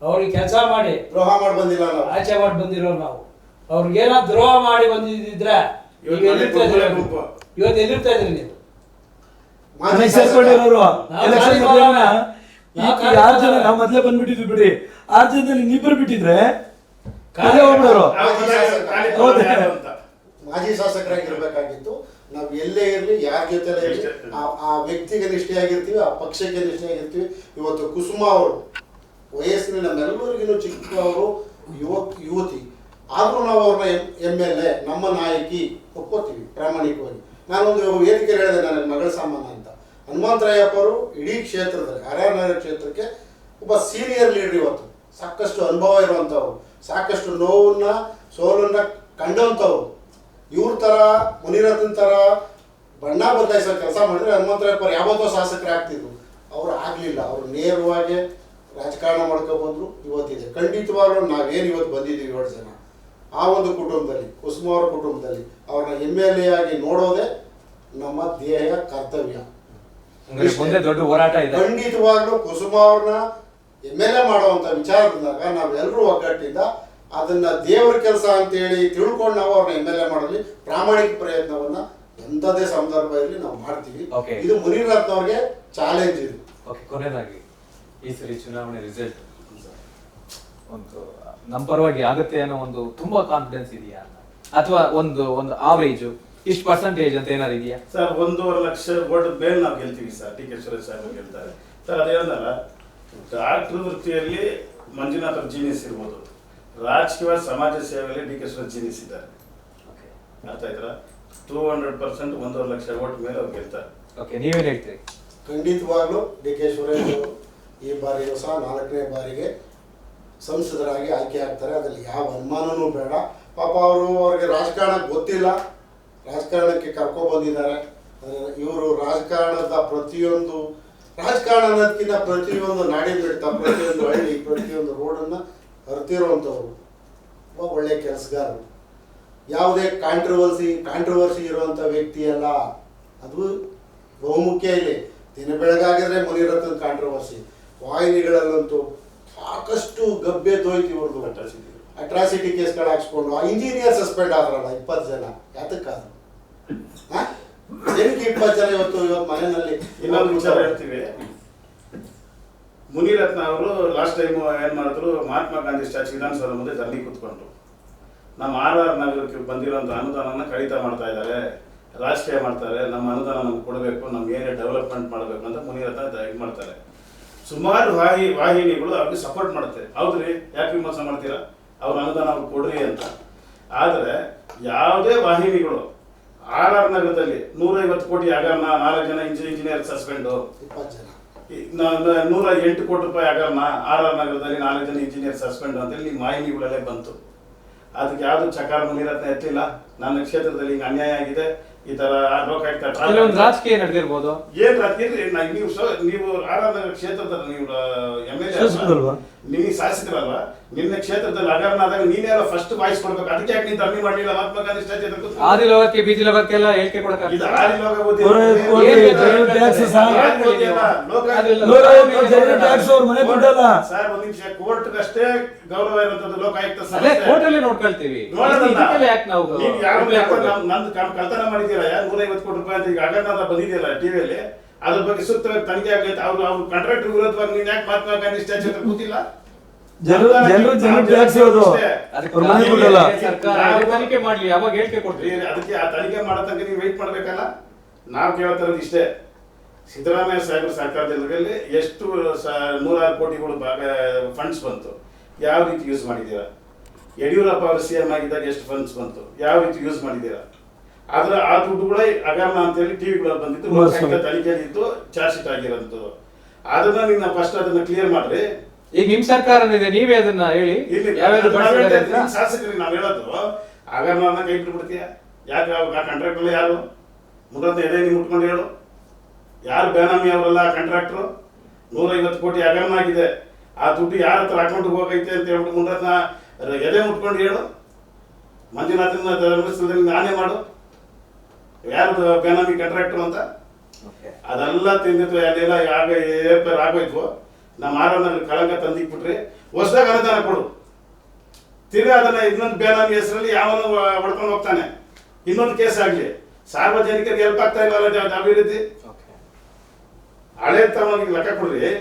ಅವ್ರಿಗೆ ಕೆಲಸ ಮಾಡಿ ದ್ರೋಹ ಮಾಡಿ ಬಂದಿಲ್ಲ, ನಾವು ಆಚೆ ಮಾಡಿ ಬಂದಿರೋ. ನಾವು ಅವ್ರಿಗೇನೋ ದ್ರೋಹ ಮಾಡಿ ಬಂದಿದ್ರೆ ಇವತ್ತು ಎಲ್ಲಿರ್ತಾ ಇದ್ರಿ ನೀವು? ಸೇರ್ಕೊಂಡಿರೋರು ಎಲೆಕ್ಷನ್ 6 ಜನ ನಾವು ಮೊದಲೇ ಬಂದ್ಬಿಟ್ಟಿದ್ವಿ ಬಿಡಿ. 6 ಜನದಲ್ಲಿ 2 ಬಿಟ್ಟಿದ್ರೆ ಅಲ್ಲೇ ಹೋಗ್ಬಿಡೋರು. ಮಾಜಿ ಶಾಸಕರಾಗಿರ್ಬೇಕಾಗಿತ್ತು. ನಾವು ಎಲ್ಲೇ ಇರಲಿ, ಯಾರ ಜೊತೆ ಇರಲಿ, ಆ ವ್ಯಕ್ತಿಗೆ ನಿಷ್ಠೆಯಾಗಿರ್ತೀವಿ, ಆ ಪಕ್ಷಕ್ಕೆ ನಿಷ್ಠೆಯಾಗಿರ್ತೀವಿ. ಇವತ್ತು ಕುಸುಮ ಅವರು ವಯಸ್ಸಿನ ನಮ್ಮೆಲ್ಲರಿಗೂ ಚಿಕ್ಕವರು, ಯುವತಿ, ಆದರೂ ನಾವು ಅವ್ರನ್ನ MLA ನಮ್ಮ ನಾಯಕಿ ಒಪ್ಕೋತೀವಿ ಪ್ರಾಮಾಣಿಕವಾಗಿ. ನಾನೊಂದು ವೇದಿಕೆ ಹೇಳಿದೆ, ನನ್ನ ಮಗಳ ಸಾಮಾನ್ಯ ಅಂತ. ಹನುಮಂತರಾಯಪ್ಪ ಅವರು ಇಡೀ ಕ್ಷೇತ್ರದಲ್ಲಿ ಹರಿಹರ ಕ್ಷೇತ್ರಕ್ಕೆ ಒಬ್ಬ ಸೀನಿಯರ್ ಲೀಡರ್. ಇವತ್ತು ಸಾಕಷ್ಟು ಅನುಭವ ಇರುವಂಥವ್ರು, ಸಾಕಷ್ಟು ನೋವನ್ನ ಸೋಲನ್ನ ಕಂಡಂಥವ್ರು. ಇವ್ರ ಥರ ಮುನಿರತ್ನ ಥರ ಬಣ್ಣ ಬದಲಾಯಿಸೋ ಕೆಲಸ ಮಾಡಿದ್ರೆ ಹನುಮಂತರಾಯಪ್ಪ ಯಾವತ್ತೋ ಶಾಸಕರಾಗ್ತಿದ್ರು. ಅವರು ಆಗಲಿಲ್ಲ. ಅವರು ನೇರವಾಗಿ ರಾಜಕಾರಣ ಮಾಡ್ಕೊಬಂದ್ರು. ಇವತ್ತಿದೆ. ಖಂಡಿತವಾಗ್ಲೂ ನಾವೇನು ಇವತ್ತು ಬಂದಿದ್ದೀವಿ 7 ಜನ, ಆ ಒಂದು ಕುಟುಂಬದಲ್ಲಿ, ಕುಸುಮ ಅವರ ಕುಟುಂಬದಲ್ಲಿ ಅವ್ರನ್ನ MLA ಆಗಿ ನೋಡೋದೇ ನಮ್ಮ ದೇಹ ಕರ್ತವ್ಯ. ಮುಂದೆ ದೊಡ್ಡ ಹೋರಾಟ ಇದೆ. ಖಂಡಿತವಾಗ್ಲೂ ಕುಸುಮ ಅವ್ರನ್ನ MLA ಮಾಡುವಂತ ವಿಚಾರದಾಗ ನಾವೆಲ್ಲರೂ ಒಗ್ಗಟ್ಟಿಂದ ಅದನ್ನ ದೇವರ ಕೆಲಸ ಅಂತೇಳಿ ತಿಳ್ಕೊಂಡು ನಾವು ಅವ್ರನ್ನ MLA ಮಾಡಲಿ ಪ್ರಾಮಾಣಿಕ ಪ್ರಯತ್ನವನ್ನ ಎಂಥದೇ ಸಂದರ್ಭ ಇರಲಿ ನಾವು ಮಾಡ್ತೀವಿ. ಇದು ಮುನಿರತ್ನ ಅವ್ರಿಗೆ ಚಾಲೆಂಜ್ ಇದು. ಕೊನೆಯದಾಗಿ ಈ ಸರಿ ಚುನಾವಣೆ ರಿಸಲ್ಟ್ ಒಂದು ನಮ್ಮ ಪರವಾಗಿ ಆಗುತ್ತೆ ಅನ್ನೋ ಒಂದು ತುಂಬಾ ಕಾನ್ಫಿಡೆನ್ಸ್ ಇದೆಯಾ, ಅಥವಾ ಒಂದು ಆವರೇಜ್ ಇಷ್ಟು ಪರ್ಸೆಂಟೇಜ್ ಅಂತ ಏನಾದ್ರು ಇದೆಯಾ ಸರ್? 1.5 ಲಕ್ಷ ವೋಟ್ ಮೇಲೆ ನಾವು ಗೆಲ್ತೀವಿ ಸರ್. ಟಿ ಕೆ ಸುರೇಶ್ ಸಾಹೇಬ್ ಗೆಲ್ತಾರೆ ಸರ್. ಅದೇನಲ್ಲ, ಡಾಕ್ಟರ್ ವೃತ್ತಿಯಲ್ಲಿ ಮಂಜುನಾಥ್ ಅವ್ರ ಜೀನಿಯಸ್ ಇರ್ಬೋದು, ರಾಜಕೀಯ ಸಮಾಜ ಸೇವೆಯಲ್ಲಿ ಡಿ ಕೆ ಸುರೇಶ್ ಜೀನಿಯಸ್ ಇದ್ದಾರೆ. ಅರ್ಥ ಆಯ್ತಾ? 200% 1.5 ಲಕ್ಷ ವೋಟ್ ಮೇಲೆ ಅವ್ರು ಗೆಲ್ತಾರೆ. ನೀವೇನು ಹೇಳ್ತೀರಿ? ಖಂಡಿತವಾಗ್ಲೂ ಡಿ ಕೆ ಸುರೇಶ್ ಈ ಬಾರಿ ಸಹ 4ನೇ ಬಾರಿಗೆ ಸಂಸದರಾಗಿ ಆಯ್ಕೆ ಆಗ್ತಾರೆ. ಅದರಲ್ಲಿ ಯಾವ ಅನುಮಾನನೂ ಬೇಡ. ಪಾಪ ಅವ್ರಿಗೆ ರಾಜಕಾರಣ ಗೊತ್ತಿಲ್ಲ, ರಾಜಕಾರಣಕ್ಕೆ ಕರ್ಕೊಬಂದಿದ್ದಾರೆ. ಇವರು ರಾಜಕಾರಣದ ಪ್ರತಿಯೊಂದು ರಾಜಕಾರಣ ಅನ್ನೋದಕ್ಕಿಂತ ಪ್ರತಿಯೊಂದು ನಾಡಿ ಬಿಡ್ತಾ, ಪ್ರತಿಯೊಂದು ಹಳ್ಳಿ, ಪ್ರತಿಯೊಂದು ರೋಡನ್ನು ಅರ್ತಿರುವಂಥವ್ರು. ಒಳ್ಳೆ ಕೆಲಸಗಾರರು. ಯಾವುದೇ ಕಾಂಟ್ರವರ್ಸಿ ಇರುವಂಥ ವ್ಯಕ್ತಿ ಅಲ್ಲ. ಅದು ಬಹುಮುಖ್ಯ. ಇಲ್ಲಿ ದಿನ ಬೆಳಗಾಗಿದ್ರೆ ಮುನಿರತ್ನ ಕಾಂಟ್ರವರ್ಸಿ, ವಾಹಿನಿಗಳಲ್ಲಂತೂ ಸಾಕಷ್ಟು ಗಬ್ಬೆ ದೋಯ್ತು ಇವ್ರದ್ದು. ಅಟ್ರಾಸಿಟಿ ಕೇಸ್ಗಳು ಹಾಕ್ಸ್ಕೊಂಡು ಆ ಇಂಜಿನಿಯರ್ ಸಸ್ಪೆಂಡ್ ಆದ್ರಲ್ಲ 20 ಜನ. ಯಾತಕ್ಕಾದ್ರು? ಏನಕ್ಕೆ 20 ಜನ ಇವತ್ತು ಮನೆಯಲ್ಲಿ? ಇನ್ನೊಂದು ವಿಚಾರ ಹೇಳ್ತೀವಿ. ಮುನಿರತ್ನ ಅವರು ಲಾಸ್ಟ್ ಟೈಮ್ ಏನ್ ಮಾಡಿದ್ರು, ಮಹಾತ್ಮ ಗಾಂಧಿ ಸ್ಟ್ಯಾಚ್ಯೂ ವಿಧಾನಸೌಧ ಮುಂದೆ ಧರಣಿ ಕೂತ್ಕೊಂಡ್ರು. ನಮ್ಮ RR ನಗರಕ್ಕೆ ಬಂದಿರುವಂತ ಅನುದಾನನ ಕಡಿತ ಮಾಡ್ತಾ ಇದ್ದಾರೆ, ರಾಜಕೀಯ ಮಾಡ್ತಾರೆ. ನಮ್ಮ ಅನುದಾನ ನಮ್ಗೆ ಕೊಡಬೇಕು, ನಮ್ಮ ಏರಿಯಾ ಡೆವಲಪ್ಮೆಂಟ್ ಮಾಡಬೇಕು ಅಂತ ಮುನಿರತ್ನ ಇದು ಮಾಡ್ತಾರೆ. ಸುಮಾರು ವಾಹಿನಿಗಳು ಅವ್ರಿಗೆ ಸಪೋರ್ಟ್ ಮಾಡುತ್ತೆ. ಹೌದ್ರಿ, ಯಾಕೆ ವಿಮರ್ಶ ಮಾಡ್ತೀರಾ, ಅವ್ರ ಅನುದಾನ ಅವ್ರು ಕೊಡ್ರಿ ಅಂತ. ಆದರೆ ಯಾವುದೇ ವಾಹಿನಿಗಳು RR ನಗರದಲ್ಲಿ 150 ಕೋಟಿ ಹಗರಣ, 4 ಜನ ಇಂಜಿನಿಯರ್ ಸಸ್ಪೆಂಡು, 20 ಜನ 108 ಕೋಟಿ ರೂಪಾಯಿ ಹಗರಣ, RR ನಗರದಲ್ಲಿ 4 ಜನ ಇಂಜಿನಿಯರ್ ಸಸ್ಪೆಂಡ್ ಅಂತೇಳಿ ನಿಮ್ಮ ವಾಹಿನಿಗಳಲ್ಲೇ ಬಂತು. ಅದಕ್ಕೆ ಯಾವ್ದು ಚಕಾರ ಮುನಿರತ್ನ ಎತ್ತಿಲ್ಲ. ನನ್ನ ಕ್ಷೇತ್ರದಲ್ಲಿ ಹಿಂಗೆ ಅನ್ಯಾಯ ಆಗಿದೆ, ಈ ತರ ರಾಜಕೀಯ ನಡೆದಿರ್ಬೋದು. ಏನ್ ರಾಜಕೀಯ? ನೀವು RR ನಗರ ಕ್ಷೇತ್ರದ ನೀವು MLA ನೀವು ಶಾಸಕರಲ್ವಾ? ನಿನ್ನ ಕ್ಷೇತ್ರದಲ್ಲಿ ಹಗರಣ ಆದಾಗ ನೀನೆಲ್ಲ ಫಸ್ಟ್ ವಾಯ್ಸ್ ಕೊಡ್ಬೇಕು. ಅದಕ್ಕೆ ಯಾಕೆ ನೀನು ಧರಣಿ ಮಾಡಲಿಲ್ಲ? ಮಹಾತ್ಮ ಗಾಂಧಿ ಸ್ಟ್ಯಾಚ್ಯೂ ಆದಿಲೋಕಕ್ಕೆ ಬೀದಿಲೋಕಕ್ಕೆಲ್ಲ ಹೇಳಿಕೆ ಕೊಡಕ್ಕೆ ಇದು ಆದಿಲೋಕ ಓದಿ ಸರ್, ಒಂದ್ ನಿಮಿಷ. ಕೋರ್ಟ್ ಅಷ್ಟೇ ಗೌರವ ಇರುವಂತದ್ದು, ಲೋಕಾಯುಕ್ತ ಕೋರ್ಟಲ್ಲಿ ನೋಡ್ಕೊಳ್ತೀವಿ. ನಂದು ಕಳ್ತನ ಮಾಡಿದ್ದೀರಾ 150 ಕೋಟಿ ರೂಪಾಯಿ ಅಂತ ಈಗ ಹಗರಣ ಬಂದಿದೆಯಲ್ಲ ಟಿವಿಯಲ್ಲಿ, ಅದ್ರ ಬಗ್ಗೆ ಸೂಕ್ತವಾಗಿ ತನಿಖೆ ಆಗಲಿ. ಅವ್ರು ಕಾಂಟ್ರಾಕ್ಟರ್ ವಿರೋಧವಾಗಿ ನೀನ್ ಯಾಕೆ ಮಹಾತ್ಮ ಗಾಂಧಿ ಸ್ಟ್ಯಾಚ್ಯೂ ಕೂತಿಲ್ಲ? ತನಿಖೆ ಮಾಡ್ಲಿ, ಅವಾಗ ಹೇಳಿಕೆ ಕೊಡ್ತೀವಿ. ಅದಕ್ಕೆ ಆ ತನಿಖೆ ಮಾಡೋ ತನಕ ನೀವು ವೆಯ್ಟ್ ಮಾಡ್ಬೇಕಲ್ಲ. ನಾವು ಕೇಳ್ತಾರದು ಇಷ್ಟೇ, ಸಿದ್ದರಾಮಯ್ಯ ಸಾಹೇಬ್ರ ಸರ್ಕಾರದಲ್ಲಿ ಎಷ್ಟು 106 ಕೋಟಿಗಳು ಫಂಡ್ಸ್ ಬಂತು, ಯಾವ ರೀತಿ ಯೂಸ್ ಮಾಡಿದ್ದೀರಾ? ಯಡಿಯೂರಪ್ಪ ಅವರು CM ಆಗಿದ್ದಾಗ ಎಷ್ಟು ಫಂಡ್ಸ್ ಬಂತು, ಯಾವ ರೀತಿ ಯೂಸ್ ಮಾಡಿದ್ದೀರಾ? ಆದ್ರೆ ಆ ದುಡ್ಡುಗಳೇ ಹಗರಣ ಅಂತೇಳಿ ಟಿವಿಗಳಲ್ಲಿ ಬಂದಿತ್ತು, ತನಿಖೆಯಲ್ಲಿ ಇದ್ದು ಚಾರ್ಜ್ ಶೀಟ್ ಆಗಿರೋಂಥದ್ದು. ಅದನ್ನ ನೀನು ಫಸ್ಟ್ ಅದನ್ನ ಕ್ಲಿಯರ್ ಮಾಡ್ರಿ. ಈಗ ನಿಮ್ ಸರ್ಕಾರ ಇದೆ, ನೀವೇ ಅದನ್ನ ಹೇಳಿ. ಶಾಸಕರಿಗೆ ನಾವು ಹೇಳೋದು ಹಗರಣ ಕೈ ಬಿಟ್ಬಿಡ್ತೀಯ? ಯಾಕೆ ಆ ಕಾಂಟ್ರಾಕ್ಟರ್ ಯಾರು? ಮುನಿರತ್ನ ಎದೆ ನೀವು ಮುಟ್ಕೊಂಡು ಹೇಳು, ಯಾರು ಬೇನಾಮಿ ಅವರೆಲ್ಲ ಕಾಂಟ್ರಾಕ್ಟರ್? 150 ಕೋಟಿ ಹಗರಣ ಆಗಿದೆ, ಆ ದುಡ್ಡು ಯಾರ ಹತ್ರ ಅಕೌಂಟ್ಗೆ ಹೋಗೈತೆ ಅಂತ ಹೇಳ್ಬಿಟ್ಟು ಮುನಿರತ್ನ ಎದೆ ಮುಟ್ಕೊಂಡು ಹೇಳು. ಮಂಜುನಾಥನ ಧರ್ಮಸ್ಥಳದಲ್ಲಿ ನಾನೇ ಮಾಡು, ಯಾರು ಬೇನಾಮಿ ಕಾಂಟ್ರಾಕ್ಟರ್ ಅಂತ. ಅದೆಲ್ಲ ತಿಂದಿತ್ತು, ಅದೆಲ್ಲ ಏರ್ಪೇರ್ ಆಗೋಯ್ತು. ನಮ್ಮ RR ಕಳಂಕ ತಂದಿಕ್ಬಿಟ್ರಿ. ಹೊಸದಾಗ ಅನುದಾನ ಕೊಡು, ತಿರ್ಗಿ ಅದನ್ನ ಇನ್ನೊಂದು ಬೇನಾಮಿ ಹೆಸರಲ್ಲಿ ಯಾವನು ಹೊಡ್ಕೊಂಡು ಹೋಗ್ತಾನೆ, ಇನ್ನೊಂದು ಕೇಸ್ ಆಗ್ಲಿ. ಸಾರ್ವಜನಿಕರಿಗೆ ಹೆಲ್ಪ್ ಆಗ್ತಾ ಇಲ್ಲ ಅಭಿವೃದ್ಧಿ. ಹಳೆ ತಮಗೆ ಲೆಕ್ಕ ಕೊಡ್ರಿ.